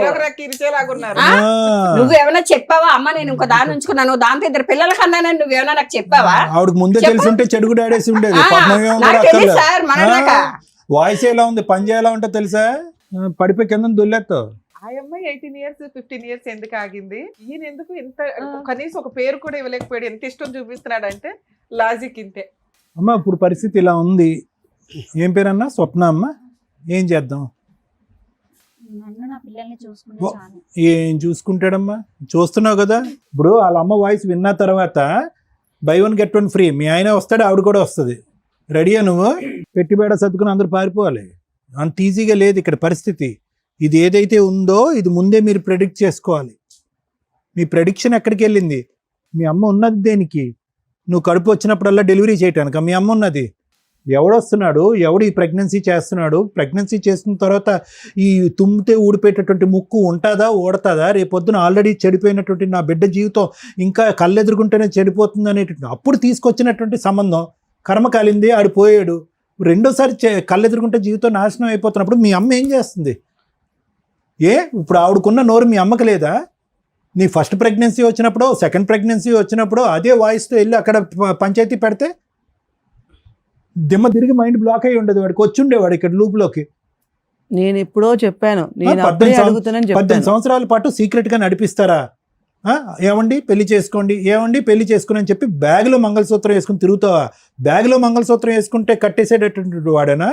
నువ్వేమైనా చెప్పావా? అమ్మ నేను ఇంకో దాన్ని ఉంచుకున్నాను, దాంతో 2 పిల్లలకి అన్నానని నువ్వేమైనా నాకు చెప్పావా? ఆవిడకి ముందే తెలిసి ఉంటే చెడుగు డాడేసి ఉండేది. సార్ మన వాయిస్ ఎలా ఉంది, పని చేయాలా ఉంటే తెలుసా? పడిపోయి కింద దొల్లేస్తావు. ఆ అమ్మాయి 18 years 15 years ఎందుకు ఆగింది? ఈయన ఎందుకు ఇంత కనీసం ఒక పేరు కూడా ఇవ్వలేకపోయాడు? ఎంత ఇష్టం చూపిస్తున్నాడు అంటే లాజిక్ ఇంతే. అమ్మ ఇప్పుడు పరిస్థితి ఇలా ఉంది. ఏం పేరన్నా? స్వప్న అమ్మ. ఏం చేద్దాం? ఏం చూసుకుంటాడమ్మా? చూస్తున్నావు కదా. ఇప్పుడు వాళ్ళ అమ్మ వాయిస్ విన్న తర్వాత buy 1 get 1 ఫ్రీ. మీ ఆయన వస్తాడు, ఆవిడ కూడా వస్తుంది. రెడీయా నువ్వు? పెట్టిబేడ సర్దుకుని అందరూ పారిపోవాలి. అంత ఈజీగా లేదు ఇక్కడ పరిస్థితి. ఇది ఏదైతే ఉందో ఇది ముందే మీరు ప్రెడిక్ట్ చేసుకోవాలి. మీ ప్రెడిక్షన్ ఎక్కడికి వెళ్ళింది? మీ అమ్మ ఉన్నది దేనికి? నువ్వు కడుపు వచ్చినప్పుడల్లా డెలివరీ చేయటానికి మీ అమ్మ ఉన్నది. ఎవడొస్తున్నాడు, ఎవడు ఈ ప్రెగ్నెన్సీ చేస్తున్నాడు? ప్రెగ్నెన్సీ చేసిన తర్వాత ఈ తుమ్మితే ఊడిపోయేటటువంటి ముక్కు ఉంటుందా, ఓడతాదా? రేపొద్దున ఆల్రెడీ చెడిపోయినటువంటి నా బిడ్డ జీవితం ఇంకా కళ్ళెదురుకుంటేనే చెడిపోతుంది అనేటువంటి అప్పుడు తీసుకొచ్చినటువంటి సంబంధం కర్మ కాలింది, ఆడు పోయాడు. రెండోసారి కళ్ళెదురుకుంటే జీవితం నాశనం అయిపోతున్నప్పుడు మీ అమ్మ ఏం చేస్తుంది? ఇప్పుడు ఆవిడకున్న నోరు మీ అమ్మకి లేదా? నీ ఫస్ట్ ప్రెగ్నెన్సీ వచ్చినప్పుడు, సెకండ్ ప్రెగ్నెన్సీ వచ్చినప్పుడు అదే వాయిస్తో వెళ్ళి అక్కడ పంచాయతీ పెడితే దిమ్మ తిరిగి మైండ్ బ్లాక్ అయ్యి ఉండదు. వాడికి వచ్చి ఉండేవాడు ఇక్కడ లూప్లోకి. నేను ఎప్పుడో చెప్పాను, 18 సంవత్సరాల పాటు సీక్రెట్గా నడిపిస్తారా? ఏమండి పెళ్లి చేసుకోండి, ఏమండి పెళ్లి చేసుకుని అని చెప్పి బ్యాగ్లో మంగళసూత్రం వేసుకుని తిరుగుతావా? బ్యాగ్లో మంగళసూత్రం వేసుకుంటే కట్టేసేటటువంటి వాడేనా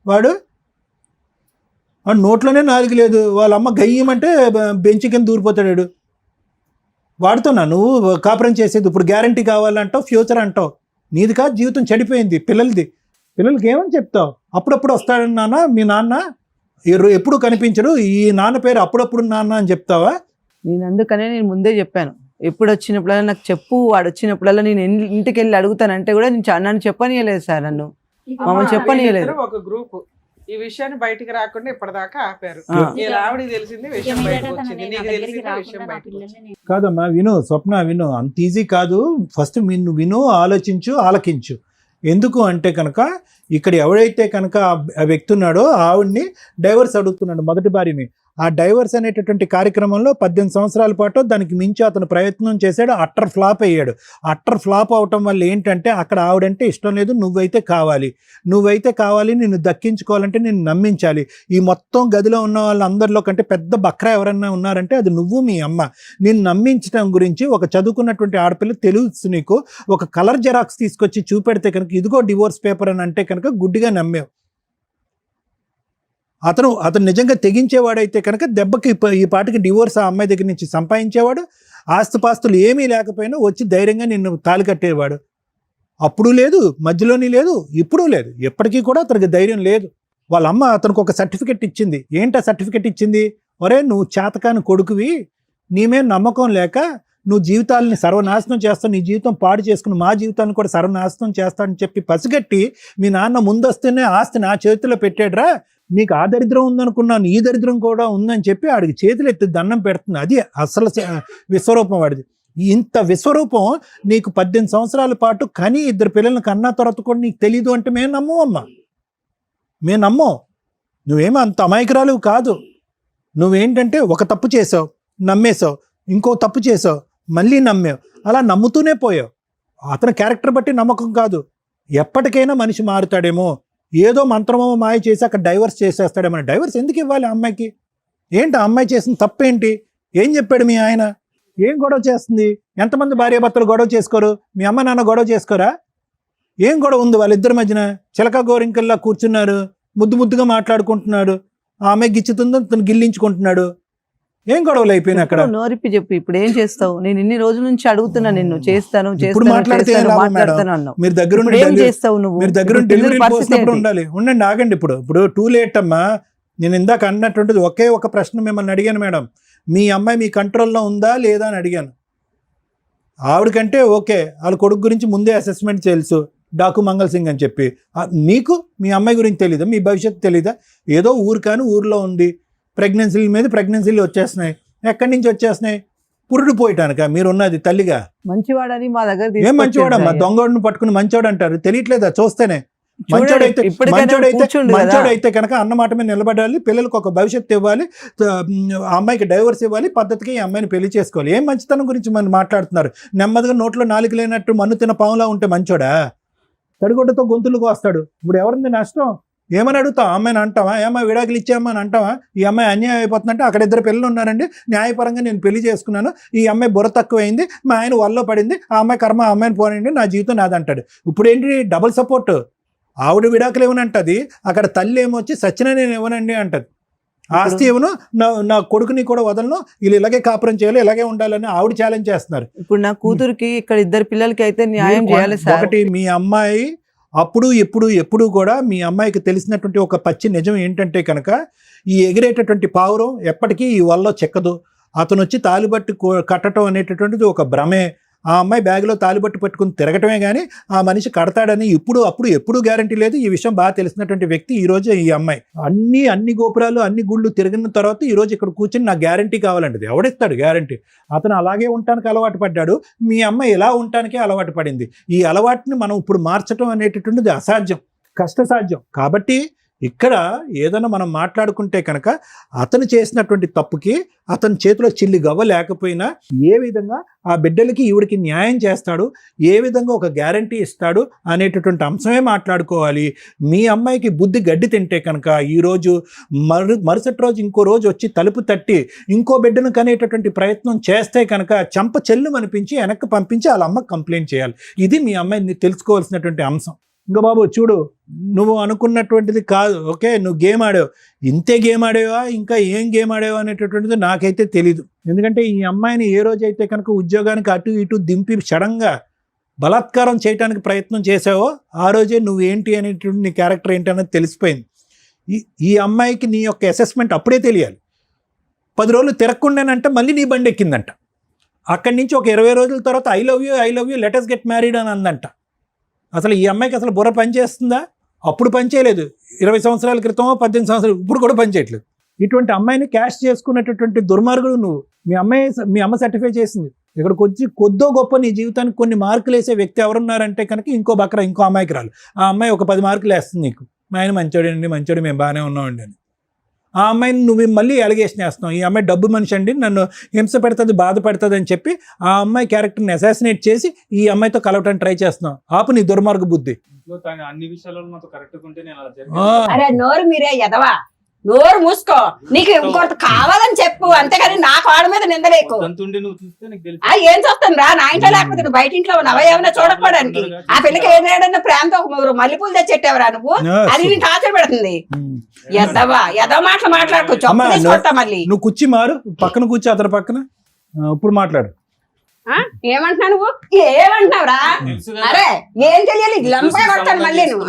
వాడు? నోట్లోనే 4 లేదు. వాళ్ళ అమ్మ గయ్యమంటే బెంచ్ కింద దూరిపోతాడు. వాడుతున్నా నువ్వు కాపురం చేసేది. ఇప్పుడు గ్యారంటీ కావాలంటావు, ఫ్యూచర్ అంటావు. నీది కాదు, జీవితం చెడిపోయింది పిల్లలది. పిల్లలకి ఏమని చెప్తావు? అప్పుడప్పుడు వస్తాడని నాన్న మీ నాన్న, ఎప్పుడు కనిపించడు, ఈ నాన్న పేరు అప్పుడప్పుడు నాన్న అని చెప్తావా? నేను అందుకనే నేను ముందే చెప్పాను, ఎప్పుడు వచ్చినప్పుడల్లా నాకు చెప్పు, వాడు వచ్చినప్పుడల్లా నేను ఇంటికి వెళ్ళి అడుగుతానంటే కూడా నన్ను చెప్పనీయలేదు సార్. మమ్మల్ని చెప్పనీయలేదు. ఒక గ్రూప్ ఈ విషయాన్ని బయటికి రాకుండా ఇప్పటిదాకా ఆపారు. ఆవిడ తెలిసింది విషయం బయటకు వచ్చింది, నీకు తెలిసింది విషయం బయటకు వచ్చింది. కాదమ్మా విను, స్వప్న విను, అంత ఈజీ కాదు. ఫస్ట్ విను, ఆలోచించు, ఆలకించు. ఎందుకు అంటే కనుక ఇక్కడ ఎవడైతే కనుక ఆ వ్యక్తి ఉన్నాడో ఆవిడ్ని డైవర్స్ అడుగుతున్నాడు, మొదటి భార్యని. ఆ డైవర్స్ అనేటటువంటి కార్యక్రమంలో 18 సంవత్సరాల పాటు దానికి మించి అతను ప్రయత్నం చేశాడు, అట్టర్ ఫ్లాప్ అయ్యాడు. అట్టర్ ఫ్లాప్ అవటం వల్ల ఏంటంటే అక్కడ ఆవిడంటే ఇష్టం లేదు, నువ్వైతే కావాలి, నిన్ను దక్కించుకోవాలంటే నిన్ను నమ్మించాలి. ఈ మొత్తం గదిలో ఉన్న వాళ్ళందరిలో కంటే పెద్ద బక్రా ఎవరన్నా ఉన్నారంటే అది నువ్వు, మీ అమ్మ. నిన్ను నమ్మించడం గురించి ఒక చదువుకున్నటువంటి ఆడపిల్ల తెలుసు నీకు, ఒక కలర్ జెరాక్స్ తీసుకొచ్చి చూపెడితే కనుక ఇదిగో డివోర్స్ పేపర్ అని అంటే కనుక గుడ్డిగా నమ్మేవు. అతను నిజంగా తెగించేవాడైతే కనుక దెబ్బకి ఈ పాటికి డివోర్స్ ఆ అమ్మాయి దగ్గర నుంచి సంపాదించేవాడు. ఆస్తుపాస్తులు ఏమీ లేకపోయినా వచ్చి ధైర్యంగా నిన్ను తాళి కట్టేవాడు. అప్పుడు లేదు, మధ్యలోని లేదు, ఇప్పుడు లేదు, ఎప్పటికీ కూడా అతనికి ధైర్యం లేదు. వాళ్ళ అమ్మ అతనికి ఒక సర్టిఫికెట్ ఇచ్చింది. ఏంటా సర్టిఫికెట్ ఇచ్చింది? ఒరే నువ్వు చేతకాని కొడుకువి, నీ మీద నమ్మకం లేక నువ్వు జీవితాలని సర్వనాశనం చేస్తావు, నీ జీవితం పాడు చేసుకుని మా జీవితాన్ని కూడా సర్వనాశనం చేస్తానని చెప్పి పసిగట్టి మీ నాన్న ముందొస్తేనే ఆస్తి నా చేతిలో పెట్టాడురా, నీకు ఆ దరిద్రం ఉందనుకున్నాను, ఈ దరిద్రం కూడా ఉందని చెప్పి ఆడికి చేతులు ఎత్తి దండం పెడుతుంది. అది అసలు విశ్వరూపం వాడిది. ఇంత విశ్వరూపం నీకు 18 సంవత్సరాల పాటు కని 2 పిల్లలను కన్నా తర్వాత కూడా నీకు తెలీదు అంటే మేము నమ్మమ్మా, మేము నమ్మం. నువ్వేమో అంత అమాయకురాలు కాదు. నువ్వేంటంటే ఒక తప్పు చేసావు, నమ్మేశావు, ఇంకో తప్పు చేసావు, మళ్ళీ నమ్మావు, అలా నమ్ముతూనే పోయావు. అతని క్యారెక్టర్ బట్టి నమ్మకం కాదు. ఎప్పటికైనా మనిషి మారుతాడేమో, ఏదో మంత్రమో మాయ చేసి అక్కడ డైవర్స్ చేసేస్తాడేమో. డైవర్స్ ఎందుకు ఇవ్వాలి అమ్మాయికి? ఏంటి ఆ అమ్మాయి చేసిన తప్పేంటి? ఏం చెప్పాడు మీ ఆయన? ఏం గొడవ చేస్తుంది? ఎంతమంది భార్యాభర్తలు గొడవ చేసుకోరు? మీ అమ్మ నాన్న గొడవ చేసుకోరా? ఏం గొడవ ఉంది వాళ్ళిద్దరి మధ్యన? చిలక గోరింకల్లా కూర్చున్నారు, ముద్దుగా మాట్లాడుకుంటున్నాడు. ఆ అమ్మాయి గిచ్చుతుందో తను గిల్లించుకుంటున్నాడు. ఏం గొడవలు అయిపోయినా అక్కడ? నోరిప్పి చెప్పు, ఇప్పుడు ఏం చేస్తావు? నేను ఇన్ని రోజుల నుంచి అడుగుతున్నా నిన్ను, చేస్తాను మాట్లాడుతున్నావు. మీరు దగ్గర డెలివరీ పోసినప్పుడు ఉండాలి. ఉండండి, ఆగండి. ఇప్పుడు టూ లేట్ అమ్మా. నేను ఇందాక అన్నటువంటిది ఒకే ఒక ప్రశ్న మిమ్మల్ని అడిగాను మేడం, మీ అమ్మాయి మీ కంట్రోల్లో ఉందా లేదా అని అడిగాను. ఆవిడకంటే ఓకే, వాళ్ళ కొడుకు గురించి ముందే అసెస్మెంట్ తెలుసు, డాకు మంగళ్ సింగ్ అని చెప్పి. మీకు మీ అమ్మాయి గురించి తెలీదా? మీ భవిష్యత్తు తెలీదా? ఏదో ఊరు కానీ ఊర్లో ఉంది, ప్రెగ్నెన్సీల మీద ప్రెగ్నెన్సీలు వచ్చేస్తున్నాయి. ఎక్కడి నుంచి వచ్చేస్తున్నాయి? పురుడు పోయటానిక మీరు ఉన్నది తల్లిగా? మంచివాడని మా దగ్గర ఏం మంచివాడమ్మా? దొంగోడిని పట్టుకుని మంచివాడు అంటారు, తెలియట్లేదా? చూస్తేనే మంచోడైతే కనుక అన్నమాట మీద నిలబడాలి, పిల్లలకు ఒక భవిష్యత్తు ఇవ్వాలి, అమ్మాయికి డైవర్స్ ఇవ్వాలి, పద్ధతికి ఈ అమ్మాయిని పెళ్లి చేసుకోవాలి. ఏం మంచితనం గురించి మనం మాట్లాడుతున్నారు? నెమ్మదిగా నోట్లో నాలుగు లేనట్టు మన్ను తిన పాములా ఉంటే మంచోడా? తడిగొడ్డతో గొంతులకు వస్తాడు. ఇప్పుడు ఎవరింది నష్టం? ఏమని అడుగుతావు? అమ్మాయిని అంటావా? ఏమన్నా విడాకులు ఇచ్చామని అంటావా? ఈ అమ్మాయి అన్యాయం అయిపోతుందంటే అక్కడ 2 పిల్లలు ఉన్నారండి, న్యాయపరంగా నేను పెళ్లి చేసుకున్నాను, ఈ అమ్మాయి బుర్ర తక్కువైంది, మా ఆయన వల్ల పడింది, ఆ అమ్మాయి కర్మ ఆ అమ్మాయిని పోనండి, నా జీవితం నాదంటాడు. ఇప్పుడు ఏంటి డబుల్ సపోర్ట్? ఆవిడ విడాకులు ఇవ్వనంటది, అక్కడ తల్లి ఏమొచ్చి సచిన నేను ఇవ్వనండి అంటది. ఆస్తి ఇవ్వను, నా కొడుకుని కూడా వదలను, వీళ్ళు ఇలాగే కాపురం చేయాలి, ఇలాగే ఉండాలని ఆవిడ ఛాలెంజ్ చేస్తున్నారు. ఇప్పుడు నా కూతురికి ఇక్కడ 2 పిల్లలకి అయితే న్యాయం చేయాలి సార్. ఒకటి, మీ అమ్మాయి అప్పుడు ఎప్పుడు కూడా మీ అమ్మాయికి తెలిసినటువంటి ఒక పచ్చి నిజం ఏంటంటే కనుక, ఈ ఎగిరేటటువంటి పావురం ఎప్పటికీ ఈ వల్ల చెక్కదు. అతను వచ్చి తాలిబట్టి కట్టడం అనేటటువంటిది ఒక భ్రమే. ఆ అమ్మాయి బ్యాగ్లో తాలిబట్టు పెట్టుకుని తిరగటమే కానీ ఆ మనిషి కడతాడని ఎప్పుడు గ్యారంటీ లేదు. ఈ విషయం బాగా తెలిసినటువంటి వ్యక్తి ఈ రోజు ఈ అమ్మాయి. అన్ని గోపురాలు అన్ని గుళ్ళు తిరిగిన తర్వాత ఈ రోజు ఇక్కడ కూర్చొని నాకు గ్యారంటీ కావాలంటది. ఎవడిస్తాడు గ్యారంటీ? అతను అలాగే ఉండటానికి అలవాటు పడ్డాడు, మీ అమ్మాయి ఎలా ఉండటానికే అలవాటు పడింది. ఈ అలవాటుని మనం ఇప్పుడు మార్చడం అనేటటువంటిది అసాధ్యం, కష్టసాధ్యం. కాబట్టి ఇక్కడ ఏదైనా మనం మాట్లాడుకుంటే కనుక అతను చేసినటువంటి తప్పుకి అతని చేతిలో చిల్లి గవ్వ లేకపోయినా ఏ విధంగా ఆ బిడ్డలకి ఈవిడికి న్యాయం చేస్తాడు, ఏ విధంగా ఒక గ్యారంటీ ఇస్తాడు అనేటటువంటి అంశమే మాట్లాడుకోవాలి. మీ అమ్మాయికి బుద్ధి గడ్డి తింటే కనుక ఈరోజు మరుసటి రోజు ఇంకో రోజు వచ్చి తలుపు తట్టి ఇంకో బిడ్డను కనేటటువంటి ప్రయత్నం చేస్తే కనుక చెంప చెల్లు అనిపించి వెనక్కి పంపించి వాళ్ళ అమ్మకి కంప్లైంట్ చేయాలి. ఇది మీ అమ్మాయిని తెలుసుకోవాల్సినటువంటి అంశం. ఇంకా బాబు చూడు, నువ్వు అనుకున్నటువంటిది కాదు. ఓకే, నువ్వు గేమ్ ఆడావు, ఇంతే గేమ్ ఆడేవా, ఇంకా ఏం గేమ్ ఆడేవా అనేటటువంటిది నాకైతే తెలీదు. ఎందుకంటే ఈ అమ్మాయిని ఏ రోజైతే కనుక ఉద్యోగానికి అటు ఇటు దింపి సడన్గా బలాత్కారం చేయడానికి ప్రయత్నం చేసావో ఆ రోజే నువ్వేంటి అనేటువంటి నీ క్యారెక్టర్ ఏంటి అనేది తెలిసిపోయింది. ఈ అమ్మాయికి నీ యొక్క అసెస్మెంట్ అప్పుడే తెలియాలి. 10 రోజులు తిరగకుండానంటే మళ్ళీ నీ బండి ఎక్కిందంట. అక్కడి నుంచి ఒక 20 రోజుల తర్వాత I love you let us get married అని అందంట. అసలు ఈ అమ్మాయికి అసలు బుర్ర పనిచేస్తుందా? అప్పుడు పనిచేయలేదు, 20 సంవత్సరాల క్రితమో 18 సంవత్సరాలు, ఇప్పుడు కూడా పనిచేయట్లేదు. ఇటువంటి అమ్మాయిని క్యాష్ చేసుకునేటటువంటి దుర్మార్గుడు నువ్వు. మీ అమ్మ సర్టిఫై చేసింది. ఇక్కడికి వచ్చి కొద్దో గొప్ప నీ జీవితానికి కొన్ని మార్కులు వేసే వ్యక్తి ఎవరున్నారంటే కనుక ఇంకో అమ్మాయికి రాలు. ఆ అమ్మాయి ఒక 10 మార్కులు వేస్తుంది నీకు. మా ఆయన మంచోడు, మేము బాగానే ఉన్నామండి అని. ఆ అమ్మాయిని నువ్వు మళ్ళీ అలిగేషన్ వేస్తున్నావు, ఈ అమ్మాయి డబ్బు మనిషి అండి, నన్ను హింస పెడుతుంది, బాధ పెడుతుంది అని చెప్పి ఆ అమ్మాయి క్యారెక్టర్ని అసాసినేట్ చేసి ఈ అమ్మాయితో కలవటానికి ట్రై చేస్తున్నావు. ఆపు నీ దుర్మార్గ బుద్ధి. ఇంట్లో తను అన్ని విషయాల్లో మాతో కరెక్ట్గా ఉంటే నేను అలా ఆ, జరిగింది. అరే నోరు మీరే ఎదవా, నోరు మూసుకో. నీకు ఇంకొకటి కావాలని చెప్పు, అంతేగాని నా కాళ్ళ మీద నిందలేకు. పొద్దుంటుండి నువ్వు చూస్తే నీకు తెలుసు. ఏం చూస్తాను రా, నా ఇంట్లో లేకపోతే నువ్వు బయట ఇంట్లో ఉన్నావా ఏమైనా చూడకపోవడానికి? ఆ పిల్లకి ఏదైనా ప్రేమతో ఒక మల్లెపూలు తెచ్చెట్టావరా నువ్వు? అది నేను టార్చర్ పెడుతుంది. ఎద్దవా ఎదవ మాటలు మాట్లాడుకో, అమ్మా, చెప్పు తీసుకొస్తా మళ్ళీ. నువ్వు కూర్చి మారు, పక్కన కూర్చో అతని పక్కన. ఇప్పుడు మాట్లాడు. ఏమంటున్నా నువ్వు? ఏమంటున్నావురా? తెలుసు కదా. అరే ఏం తెలియాలి, లంపగా కొడతాను మళ్ళీ నువ్వు.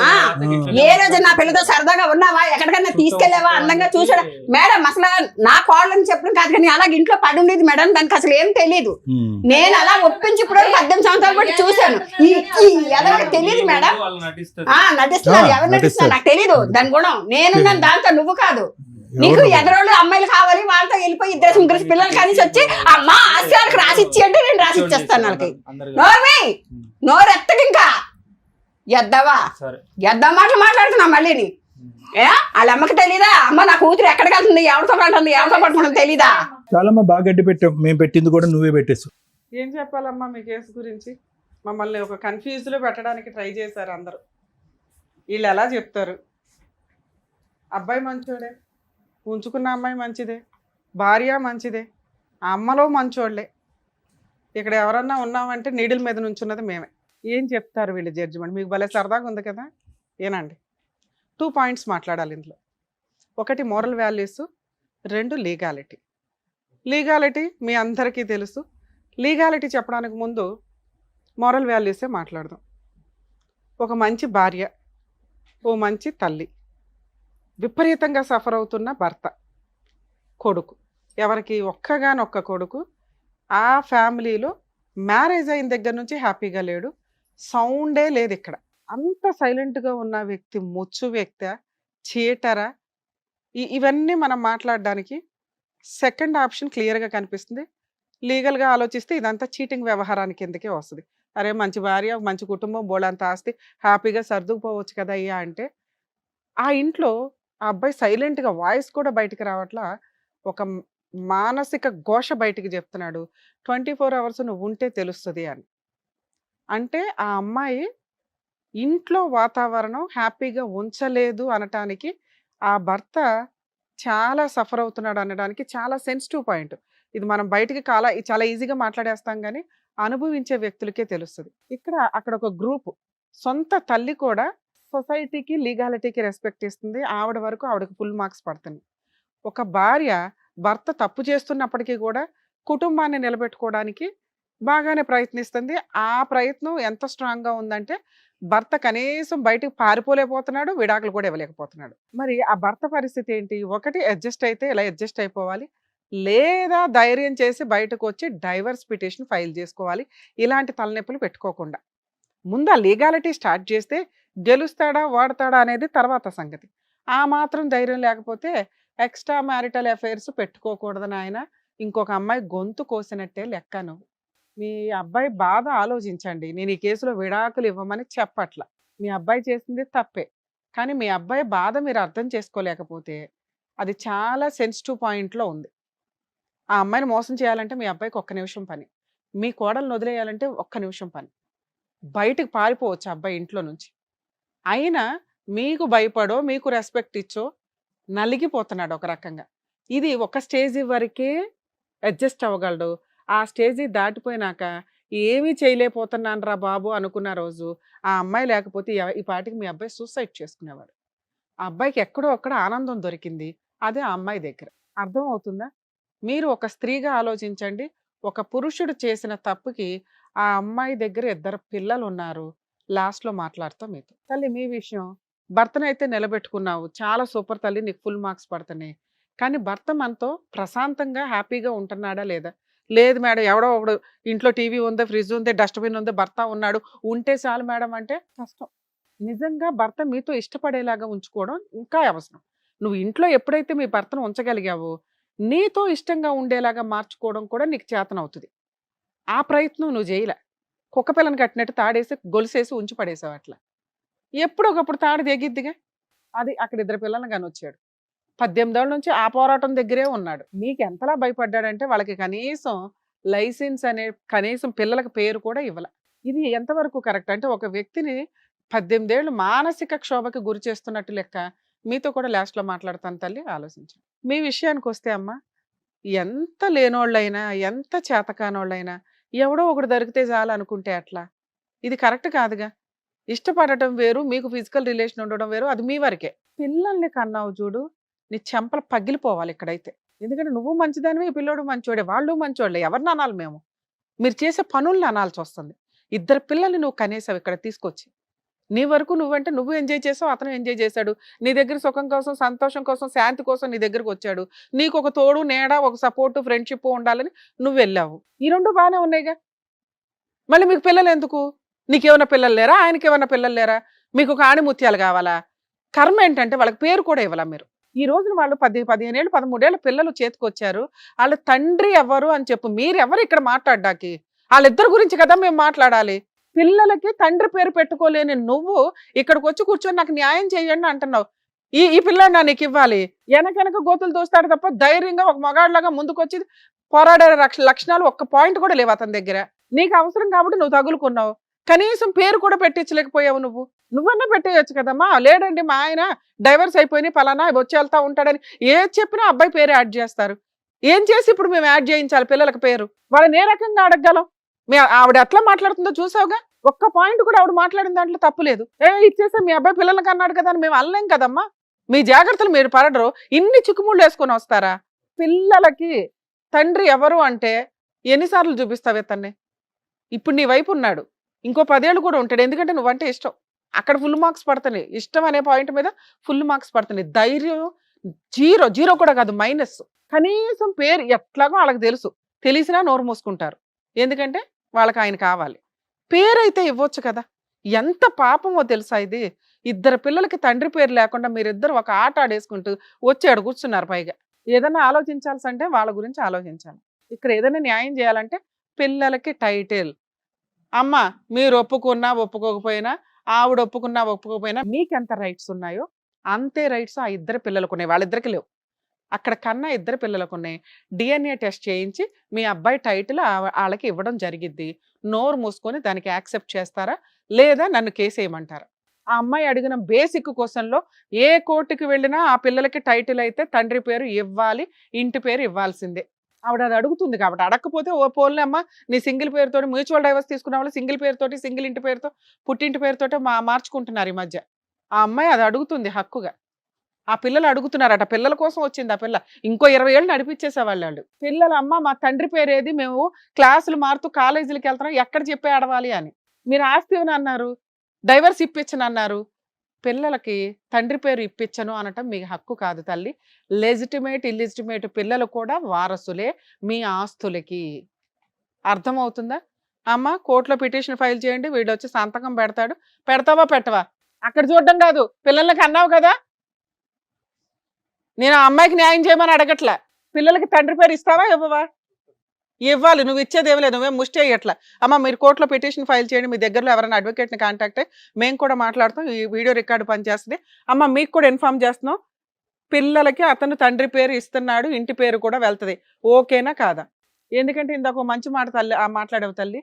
ఏ రోజు నా పిల్లతో సరదాగా ఉన్నావా, ఎక్కడికన్నా తీసుకెళ్లావా, అందంగా చూసాడా? మేడం అసలు నా కోళ్ళని చెప్పడం కాదు, కానీ అలాగే ఇంట్లో పడి ఉండేది మేడం, దానికి అసలు ఏం తెలియదు. నేను అలా ఒప్పించి ఇప్పుడు 18 సంవత్సరాలు బట్టి చూశాను. ఎవరికి తెలియదు మేడం. వాళ్ళు నటిస్తారు. నటిస్తున్నారు, ఎవరు నటిస్తున్నారు నాకు తెలీదు దాని గుణం. నేనున్నాను దాంతో, నువ్వు కాదు. నీకు ఎదరోళ్ళు అమ్మాయిలు కావాలి, వాళ్ళతో వెళ్ళిపోయి 2-3 పిల్లలు కలిసి వచ్చి అమ్మా ఆశయాలకు రాసిచ్చి అంటే నేను రాసిచ్చేస్తాను వాళ్ళకి. నోర్మి నోరు ఎత్తకి ఇంకా ఎద్దవా సరే. ఎద్దా మాటలు మాట్లాడుతున్నా మళ్ళీ. వాళ్ళ అమ్మకి తెలీదా అమ్మ నా కూతురు ఎక్కడికి వెళ్తుంది, ఎవరితో వెళ్తుంది, ఎవరితో పట్టుకుంటుంది తెలీదా? చాలా బాగా గడ్డి పెట్టావు, మేము పెట్టింది కూడా నువ్వే పెట్టేసావు. ఏం చెప్పాలమ్మా మీ కేసు గురించి? మమ్మల్ని ఒక కన్ఫ్యూజ్లో పెట్టడానికి ట్రై చేశారు అందరూ. వీళ్ళు ఎలా చెప్తారు? అబ్బాయి మంచోడే, ఉంచుకున్న అమ్మాయి మంచిదే, భార్య మంచిదే, ఆ అమ్మలో మంచోళ్ళే. ఇక్కడ ఎవరన్నా ఉన్నామంటే నీడిల్ మీద నుంచున్నది మేమే. ఏం చెప్తారు వీళ్ళు జడ్జిమెంట్? మీకు భలే సరదాగా ఉంది కదా. ఏనండి, 2 పాయింట్స్ మాట్లాడాలి ఇందులో. 1 మోరల్ వాల్యూస్, 2 లీగాలిటీ. లీగాలిటీ మీ అందరికీ తెలుసు. లీగాలిటీ చెప్పడానికి ముందు మోరల్ వాల్యూసే మాట్లాడదాం. ఒక మంచి భార్య, ఓ మంచి తల్లి, విపరీతంగా సఫర్ అవుతున్న భర్త, కొడుకు, ఎవరికి ఒక్కగానొక్క కొడుకు, ఆ ఫ్యామిలీలో మ్యారేజ్ అయిన దగ్గర నుంచి హ్యాపీగా లేడు, సౌండే లేదు ఇక్కడ. అంత సైలెంట్గా ఉన్న వ్యక్తి ముచ్చు వ్యక్తి, చీటరా? ఇవన్నీ మనం మాట్లాడడానికి సెకండ్ ఆప్షన్ క్లియర్గా కనిపిస్తుంది. లీగల్గా ఆలోచిస్తే ఇదంతా చీటింగ్ వ్యవహారానికి కిందకే వస్తుంది. అరే మంచి భార్య, మంచి కుటుంబం, బోళంత ఆస్తి, హ్యాపీగా సర్దుకుపోవచ్చు కదా అయ్యా అంటే, ఆ ఇంట్లో ఆ అబ్బాయి సైలెంట్గా వాయిస్ కూడా బయటికి రావట్లా, ఒక మానసిక ఘోష బయటికి చెప్తున్నాడు. 24 అవర్స్ నువ్వు ఉంటే తెలుస్తుంది అని. అంటే ఆ అమ్మాయి ఇంట్లో వాతావరణం హ్యాపీగా ఉంచలేదు అనటానికి, ఆ భర్త చాలా సఫర్ అవుతున్నాడు అనడానికి చాలా సెన్సిటివ్ పాయింట్ ఇది. మనం బయటికి చాలా ఈజీగా మాట్లాడేస్తాం, కానీ అనుభవించే వ్యక్తులకే తెలుస్తుంది. అక్కడ ఒక గ్రూప్, సొంత తల్లి కూడా సొసైటీకి లీగాలిటీకి రెస్పెక్ట్ ఇస్తుంది. ఆవిడ వరకు ఆవిడకి ఫుల్ మార్క్స్ పడుతుంది. ఒక భార్య భర్త తప్పు చేస్తున్నప్పటికీ కూడా కుటుంబాన్ని నిలబెట్టుకోవడానికి బాగానే ప్రయత్నిస్తుంది. ఆ ప్రయత్నం ఎంత స్ట్రాంగ్గా ఉందంటే, భర్త కనీసం బయటకు పారిపోలేకపోతున్నాడు, విడాకులు కూడా ఇవ్వలేకపోతున్నాడు. మరి ఆ భర్త పరిస్థితి ఏంటి? ఒకటి అడ్జస్ట్ అయితే ఇలా అడ్జస్ట్ అయిపోవాలి, లేదా ధైర్యం చేసి బయటకు వచ్చి డైవర్స్ పిటిషన్ ఫైల్ చేసుకోవాలి. ఇలాంటి తలనొప్పులు పెట్టుకోకుండా ముందు ఆ లీగాలిటీ స్టార్ట్ చేస్తే గెలుస్తాడా ఓడతాడా అనేది తర్వాత సంగతి. ఆ మాత్రం ధైర్యం లేకపోతే ఎక్స్ట్రా మ్యారిటల్ అఫైర్స్ పెట్టుకోకూడదని ఆయన ఇంకొక అమ్మాయి గొంతు కోసినట్టే లెక్క. నువ్వు మీ అబ్బాయి బాధ ఆలోచించండి. నేను ఈ కేసులో విడాకులు ఇవ్వమని చెప్పట్ల, మీ అబ్బాయి చేసింది తప్పే, కానీ మీ అబ్బాయి బాధ మీరు అర్థం చేసుకోలేకపోతే అది చాలా సెన్సిటివ్ పాయింట్లో ఉంది. ఆ అమ్మాయిని మోసం చేయాలంటే మీ అబ్బాయికి 1 నిమిషం పని, మీ కోడలను వదిలేయాలంటే 1 నిమిషం పని. బయటకు పారిపోవచ్చు అబ్బాయి ఇంట్లో నుంచి. అయినా మీకు భయపడో మీకు రెస్పెక్ట్ ఇచ్చో నలిగిపోతున్నాడు ఒక రకంగా. ఇది ఒక స్టేజ్ వరకే అడ్జస్ట్ అవ్వగలడు. ఆ స్టేజ్ దాటిపోయినాక ఏమీ చేయలేకపోతున్నాను రా బాబు అనుకున్న రోజు ఆ అమ్మాయి లేకపోతే ఈ పాటికి మీ అబ్బాయి సూసైడ్ చేసుకునేవాడు. ఆ అబ్బాయికి ఎక్కడో అక్కడ ఆనందం దొరికింది, అదే ఆ అమ్మాయి దగ్గర. అర్థం అవుతుందా? మీరు ఒక స్త్రీగా ఆలోచించండి. ఒక పురుషుడు చేసిన తప్పుకి ఆ అమ్మాయి దగ్గర 2 పిల్లలు ఉన్నారు. లాస్ట్లో మాట్లాడుతాం మీతో. తల్లి మీ విషయం, భర్తనైతే నిలబెట్టుకున్నావు, చాలా సూపర్ తల్లి, నీకు ఫుల్ మార్క్స్ పడుతున్నాయి. కానీ భర్త మనతో ప్రశాంతంగా హ్యాపీగా ఉంటున్నాడా లేదా? లేదు మేడం, ఎవడో ఒకడు ఇంట్లో టీవీ ఉంది, ఫ్రిడ్జ్ ఉంది, డస్ట్బిన్ ఉంది, భర్త ఉన్నాడు, ఉంటే చాలు మేడం అంటే కష్టం. నిజంగా భర్త మీతో ఇష్టపడేలాగా ఉంచుకోవడం ఇంకా అవసరం. నువ్వు ఇంట్లో ఎప్పుడైతే మీ భర్తను ఉంచగలిగావో నీతో ఇష్టంగా ఉండేలాగా మార్చుకోవడం కూడా నీకు చేతనవుతుంది. ఆ ప్రయత్నం నువ్వు చేయలే. కుక్క పిల్లని కట్టినట్టు తాడేసి గొలుసేసి ఉంచి పడేసావు. అట్లా ఎప్పుడొకప్పుడు తాడు దిగిద్దిగా. అది అక్కడ 2 పిల్లల్ని కానీ వచ్చాడు. 18 ఏళ్ళ నుంచి ఆ పోరాటం దగ్గరే ఉన్నాడు. మీకు ఎంతలా భయపడ్డాడంటే వాళ్ళకి కనీసం లైసెన్స్ అనే కనీసం పిల్లలకి పేరు కూడా ఇవ్వాల. ఇది ఎంతవరకు కరెక్ట్? అంటే ఒక వ్యక్తిని 18 ఏళ్ళు మానసిక క్షోభకి గురి చేస్తున్నట్టు లెక్క. మీతో కూడా లాస్ట్‌లో మాట్లాడతాను తల్లి, ఆలోచించండి. మీ విషయానికొస్తే అమ్మా, ఎంత లేనోళ్ళైనా, ఎంత చేతకానోళ్ళైనా ఎవడో ఒకడు దొరికితే చాలు అనుకుంటే ఎట్లా? ఇది కరెక్ట్ కాదుగా. ఇష్టపడటం వేరు, మీకు ఫిజికల్ రిలేషన్ ఉండడం వేరు, అది మీ వరకే. పిల్లల్ని కన్నావు చూడు, నీ చెంపలు పగిలిపోవాలి ఇక్కడైతే. ఎందుకంటే నువ్వు మంచిదానివి, ఈ పిల్లోడు మంచోడే, వాళ్ళు మంచోళ్ళే. ఎవరిని అనాలి మేము? మీరు చేసే పనుల్ని అనాల్సి వస్తుంది. 2 పిల్లల్ని నువ్వు కనేసావు ఇక్కడ తీసుకొచ్చి. నీ వరకు నువ్వంటే నువ్వు ఎంజాయ్ చేసావు, అతను ఎంజాయ్ చేశాడు. నీ దగ్గర సుఖం కోసం, సంతోషం కోసం, శాంతి కోసం నీ దగ్గరకు వచ్చాడు. నీకు ఒక తోడు, నీడ, ఒక సపోర్ట్, ఫ్రెండ్షిప్ ఉండాలని నువ్వు వెళ్ళావు. ఈ 2 బాగానే ఉన్నాయిగా. మళ్ళీ మీకు పిల్లలు ఎందుకు? నీకేమన్నా పిల్లలు లేరా? ఆయనకి ఏమన్నా పిల్లలు లేరా? మీకు ఒక ఆణిముత్యాలు కావాలా? కర్మ ఏంటంటే వాళ్ళకి పేరు కూడా ఇవ్వాల మీరు. ఈ రోజున వాళ్ళు 15 ఏళ్ళు, 13 ఏళ్ళ పిల్లలు చేతికొచ్చారు. వాళ్ళ తండ్రి ఎవరు అని చెప్పు. మీరెవరు ఇక్కడ మాట్లాడ్డానికి? వాళ్ళిద్దరి గురించి కదా మేము మాట్లాడాలి. పిల్లలకి తండ్రి పేరు పెట్టుకోలేని నువ్వు ఇక్కడికి వచ్చి కూర్చొని నాకు న్యాయం చేయండి అంటున్నావు. ఈ పిల్లాడినా నీకు ఇవ్వాలి? వెనక గోతులు దోస్తాడు తప్ప ధైర్యంగా ఒక మగాడిలాగా ముందుకొచ్చి పోరాడే లక్షణాలు ఒక్క పాయింట్ కూడా లేవు అతని దగ్గర. నీకు అవసరం కాబట్టి నువ్వు తగులుకున్నావు. కనీసం పేరు కూడా పెట్టించలేకపోయావు నువ్వు. నువ్వన్నా పెట్టేయచ్చు కదమ్మా. లేడండి మా ఆయన డైవర్స్ అయిపోయినాయి, పలానా వచ్చి వెళ్తా ఉంటాడని ఏది చెప్పినా అబ్బాయి పేరు యాడ్ చేస్తారు. ఏం చేసి ఇప్పుడు మేము యాడ్ చేయించాలి పిల్లలకి పేరు? వాళ్ళని ఏ రకంగా అడగగలం? ఆవిడ ఎట్లా మాట్లాడుతుందో చూసావుగా. ఒక్క పాయింట్ కూడా ఆవిడ మాట్లాడిన దాంట్లో తప్పు లేదు. ఇచ్చేసా మీ అబ్బాయి పిల్లలకి అన్నాడు కదా అని మేము అనలేం కదమ్మా. మీ జాగ్రత్తలు మీరు పడరు. ఇన్ని చిక్కుముళ్ళు వేసుకొని వస్తారా? పిల్లలకి తండ్రి ఎవరు అంటే ఎన్నిసార్లు చూపిస్తావే తన్ని? ఇప్పుడు నీ వైపు ఉన్నాడు, ఇంకో 10 ఏళ్ళు కూడా ఉంటాడు. ఎందుకంటే నువ్వంటే ఇష్టం. అక్కడ ఫుల్ మార్క్స్ పడుతున్నాయి. ఇష్టం అనే పాయింట్ మీద ఫుల్ మార్క్స్ పడుతున్నాయి. ధైర్యం జీరో కూడా కాదు, మైనస్. కనీసం పేరు ఎట్లాగో వాళ్ళకి తెలుసు. తెలిసినా నోరు మూసుకుంటారు. ఎందుకంటే వాళ్ళకి ఆయన కావాలి. పేరైతే ఇవ్వచ్చు కదా. ఎంత పాపమో తెలుసా ఇది? 2 పిల్లలకి తండ్రి పేరు లేకుండా మీరిద్దరు ఒక ఆట ఆడేసుకుంటూ వచ్చాడు కూర్చున్నారు. పైగా ఏదైనా ఆలోచించాల్సి అంటే వాళ్ళ గురించి ఆలోచించాలి. ఇక్కడ ఏదైనా న్యాయం చేయాలంటే పిల్లలకి టైటిల్. అమ్మ మీరు ఒప్పుకున్నా ఒప్పుకోకపోయినా, ఆవిడ ఒప్పుకున్నా ఒప్పుకోకపోయినా మీకెంత రైట్స్ ఉన్నాయో అంతే రైట్స్ ఆ 2 పిల్లలకు ఉన్నాయి. వాళ్ళిద్దరికి లేవు. అక్కడ కన్నా 2 పిల్లలకు ఉన్నాయి. DNA టెస్ట్ చేయించి మీ అబ్బాయి టైటిల్ వాళ్ళకి ఇవ్వడం జరిగిద్ది. నోరు మూసుకొని దానికి యాక్సెప్ట్ చేస్తారా లేదా నన్ను కేసు వేయమంటారా? ఆ అమ్మాయి అడిగిన బేసిక్ క్వశ్చన్లో ఏ కోర్టుకి వెళ్ళినా ఆ పిల్లలకి టైటిల్ అయితే తండ్రి పేరు ఇవ్వాలి, ఇంటి పేరు ఇవ్వాల్సిందే. ఆవిడ అది అడుగుతుంది కాబట్టి. అడగకపోతే ఓ పోన్లే అమ్మ నీ సింగిల్ పేరుతో మ్యూచువల్ డైవర్స్ తీసుకున్న వాళ్ళు సింగిల్ పేరుతోటి, సింగిల్ ఇంటి పేరుతో, పుట్టింటి పేరుతో మార్చుకుంటున్నారు ఈ మధ్య. ఆ అమ్మాయి అది అడుగుతుంది హక్కుగా. ఆ పిల్లలు అడుగుతున్నారట. పిల్లల కోసం వచ్చింది ఆ పిల్ల. ఇంకో 20 ఏళ్ళు నడిపించేసేవాళ్ళు వాళ్ళు. పిల్లలు అమ్మ మా తండ్రి పేరు ఏది, మేము క్లాసులు మారుతూ కాలేజీలకు వెళ్తున్నాం, ఎక్కడ చెప్పే ఆడవాలి అని. మీరు ఆస్తి అని అన్నారు, డైవర్స్ ఇప్పించను అన్నారు. పిల్లలకి తండ్రి పేరు ఇప్పించను అనటం మీ హక్కు కాదు తల్లి. లెజిటిమేట్ ఇల్లిజిటిమేట్ పిల్లలు కూడా వారసులే మీ ఆస్తులకి. అర్థమవుతుందా? అమ్మ కోర్టులో పిటిషన్ ఫైల్ చేయండి, వీడు వచ్చి సంతకం పెడతాడు. పెడతావా పెట్టవా? అక్కడ చూడడం కాదు, పిల్లలకి అన్నావు కదా. నేను ఆ అమ్మాయికి న్యాయం చేయమని అడగట్లా. పిల్లలకి తండ్రి పేరు ఇస్తావా ఇవ్వవా? ఇవ్వాలి. నువ్వు ఇచ్చేది ఇవ్వలేదు, నువ్వేం ముష్టి అయ్యట్లా. అమ్మ మీరు కోర్టులో పిటిషన్ ఫైల్ చేయండి, మీ దగ్గరలో ఎవరైనా అడ్వకేట్ని కాంటాక్ట్ అయ్యి మేము కూడా మాట్లాడుతాం, ఈ వీడియో రికార్డు పనిచేస్తుంది. అమ్మ మీకు కూడా ఇన్ఫార్మ్ చేస్తున్నాం, పిల్లలకి అతను తండ్రి పేరు ఇస్తున్నాడు, ఇంటి పేరు కూడా వెళ్తుంది. ఓకేనా కాదా? ఎందుకంటే ఇందాక మంచి మాట తల్లి మాట్లాడేవు తల్లి,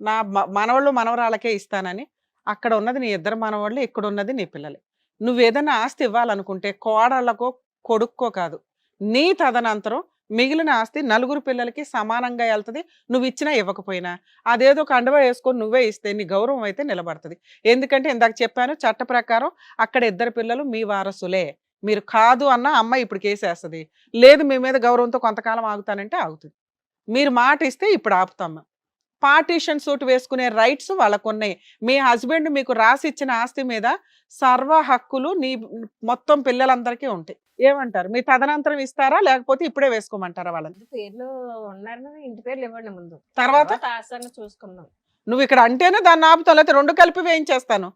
నా మనవాళ్ళు మనవరాళ్ళకే ఇస్తానని. అక్కడ ఉన్నది నీ 2 మనవాళ్ళు, ఇక్కడ ఉన్నది నీ పిల్లలే. నువ్వేదైనా ఆస్తి ఇవ్వాలనుకుంటే కోడళ్ళకో కొడుక్కో కాదు, నీ తదనంతరం మిగిలిన ఆస్తి 4 పిల్లలకి సమానంగా వెళ్తుంది. నువ్వు ఇచ్చినా ఇవ్వకపోయినా అదేదో కండవ వేసుకొని నువ్వే ఇస్తే నీ గౌరవం అయితే నిలబడుతుంది. ఎందుకంటే ఇందాక చెప్పాను, చట్ట ప్రకారం అక్కడ 2 పిల్లలు మీ వారసులే. మీరు కాదు అన్న అమ్మాయి ఇప్పుడు కేసేస్తుంది. లేదు మీ మీద గౌరవంతో కొంతకాలం ఆగుతానంటే ఆగుతుంది. మీరు మాట ఇస్తే ఇప్పుడు ఆపుతాము. పార్టీషన్ సూట్ వేసుకునే రైట్స్ వాళ్ళకు ఉన్నాయి. మీ హస్బెండ్ మీకు రాసి ఇచ్చిన ఆస్తి మీద సర్వ హక్కులు నీ మొత్తం పిల్లలందరికీ ఉంటాయి. ఏమంటారు? మీ తదనంతరం ఇస్తారా లేకపోతే ఇప్పుడే వేసుకోమంటారా వాళ్ళని? పేర్లు ఉన్నారు, ఇంటి పేర్లు ఇవ్వండి ముందు, తర్వాత చూసుకుందాం. నువ్వు ఇక్కడ అంటేనే దాన్ని ఆపుతావు, లేకపోతే 2 కలిపి వేయించేస్తాను.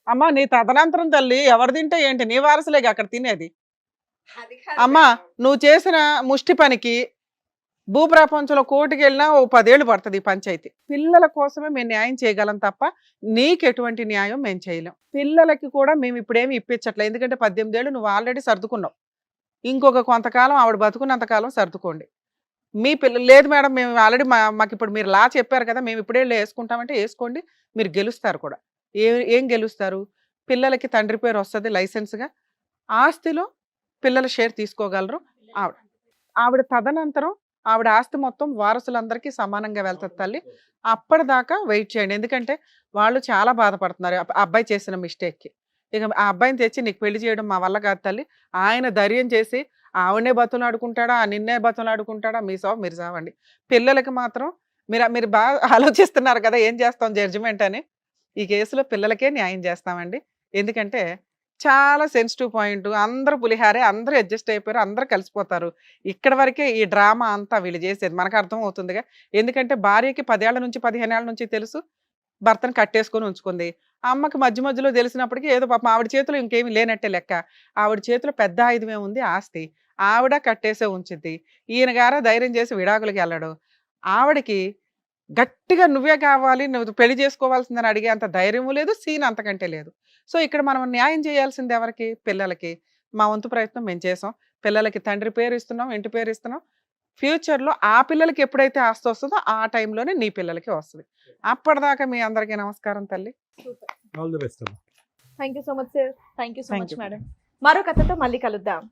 అమ్మా నీ తదనంతరం తల్లి ఎవరు తింటే ఏంటి, నీ వారసులేగా అక్కడ తినేది. అమ్మా నువ్వు చేసిన ముష్టి పనికి భూప్రపంచంలో కోర్టుకి వెళ్ళినా ఓ 10 ఏళ్ళు పడుతుంది ఈ పంచాయతీ. పిల్లల కోసమే మేము న్యాయం చేయగలం తప్ప నీకు ఎటువంటి న్యాయం మేము చేయలేం. పిల్లలకి కూడా మేము ఇప్పుడేమి ఇప్పించట్లేదు. ఎందుకంటే 18 ఏళ్ళు నువ్వు ఆల్రెడీ సర్దుకున్నావు. ఇంకొక కొంతకాలం ఆవిడ బతుకున్నంతకాలం సర్దుకోండి. మీ పిల్లలు లేదు మేడం మేము ఆల్రెడీ మాకు ఇప్పుడు మీరు లా చెప్పారు కదా, మేము ఇప్పుడే వేసుకుంటామంటే వేసుకోండి, మీరు గెలుస్తారు కూడా. ఏం గెలుస్తారు? పిల్లలకి తండ్రి పేరు వస్తుంది లైసెన్స్గా, ఆస్తిలో పిల్లల షేర్ తీసుకోగలరు. ఆవిడ తదనంతరం ఆవిడ ఆస్తి మొత్తం వారసులందరికీ సమానంగా వెళ్తుంది తల్లి. అప్పటిదాకా వెయిట్ చేయండి, ఎందుకంటే వాళ్ళు చాలా బాధపడుతున్నారు ఆ అబ్బాయి చేసిన మిస్టేక్కి. ఇక ఆ అబ్బాయిని తెచ్చి నీకు పెళ్లి చేయడం మా వల్ల కాదు తల్లి. ఆయన ధైర్యం చేసి ఆవిడనే బతులాడుకుంటాడా, నిన్నే బతులాడుకుంటాడా, మీ సావు మీరు సావండి. పిల్లలకి మాత్రం మీరు బాగా ఆలోచిస్తున్నారు కదా ఏం చేస్తాం జడ్జిమెంట్ అని. ఈ కేసులో పిల్లలకే న్యాయం చేస్తామండి. ఎందుకంటే చాలా సెన్సిటివ్ పాయింట్. అందరూ పులిహారే, అందరూ అడ్జస్ట్ అయిపోయారు, అందరూ కలిసిపోతారు. ఇక్కడ వరకే ఈ డ్రామా అంతా వీళ్ళు చేసేది మనకు అర్థం అవుతుందిగా. ఎందుకంటే భార్యకి 10 ఏళ్ల నుంచి 15 ఏళ్ల నుంచి తెలుసు భర్తను కట్టేసుకొని ఉంచుకుంది. అమ్మకి మధ్య మధ్యలో తెలిసినప్పటికీ ఏదో పాపం ఆవిడ చేతిలో ఇంకేమీ లేనట్టే లెక్క. ఆవిడ చేతిలో పెద్ద ఆయుధమే ఉంది ఆస్తి. ఆవిడ కట్టేసే ఉంచిద్ది. ఈయన గారా ధైర్యం చేసి విడాకులకి వెళ్ళడు. ఆవిడకి గట్టిగా నువ్వే కావాలి, నువ్వు పెళ్లి చేసుకోవాల్సిందని అడిగే అంత ధైర్యము లేదు, సీన్ అంతకంటే లేదు. సో ఇక్కడ మనం న్యాయం చేయాల్సింది ఎవరికి? పిల్లలకి. మా వంతు ప్రయత్నం మేము చేసాం. పిల్లలకి తండ్రి పేరు ఇస్తున్నాం, ఇంటి పేరు ఇస్తున్నాం. ఫ్యూచర్లో ఆ పిల్లలకి ఎప్పుడైతే ఆస్తి వస్తుందో ఆ టైంలోనే నీ పిల్లలకి వస్తుంది. అప్పటిదాకా మీ అందరికీ నమస్కారం తల్లి. All the best. Thank you so much sir. Thank you so Thank much you. Madam. మరో కథతో మళ్ళీ కలుద్దాం.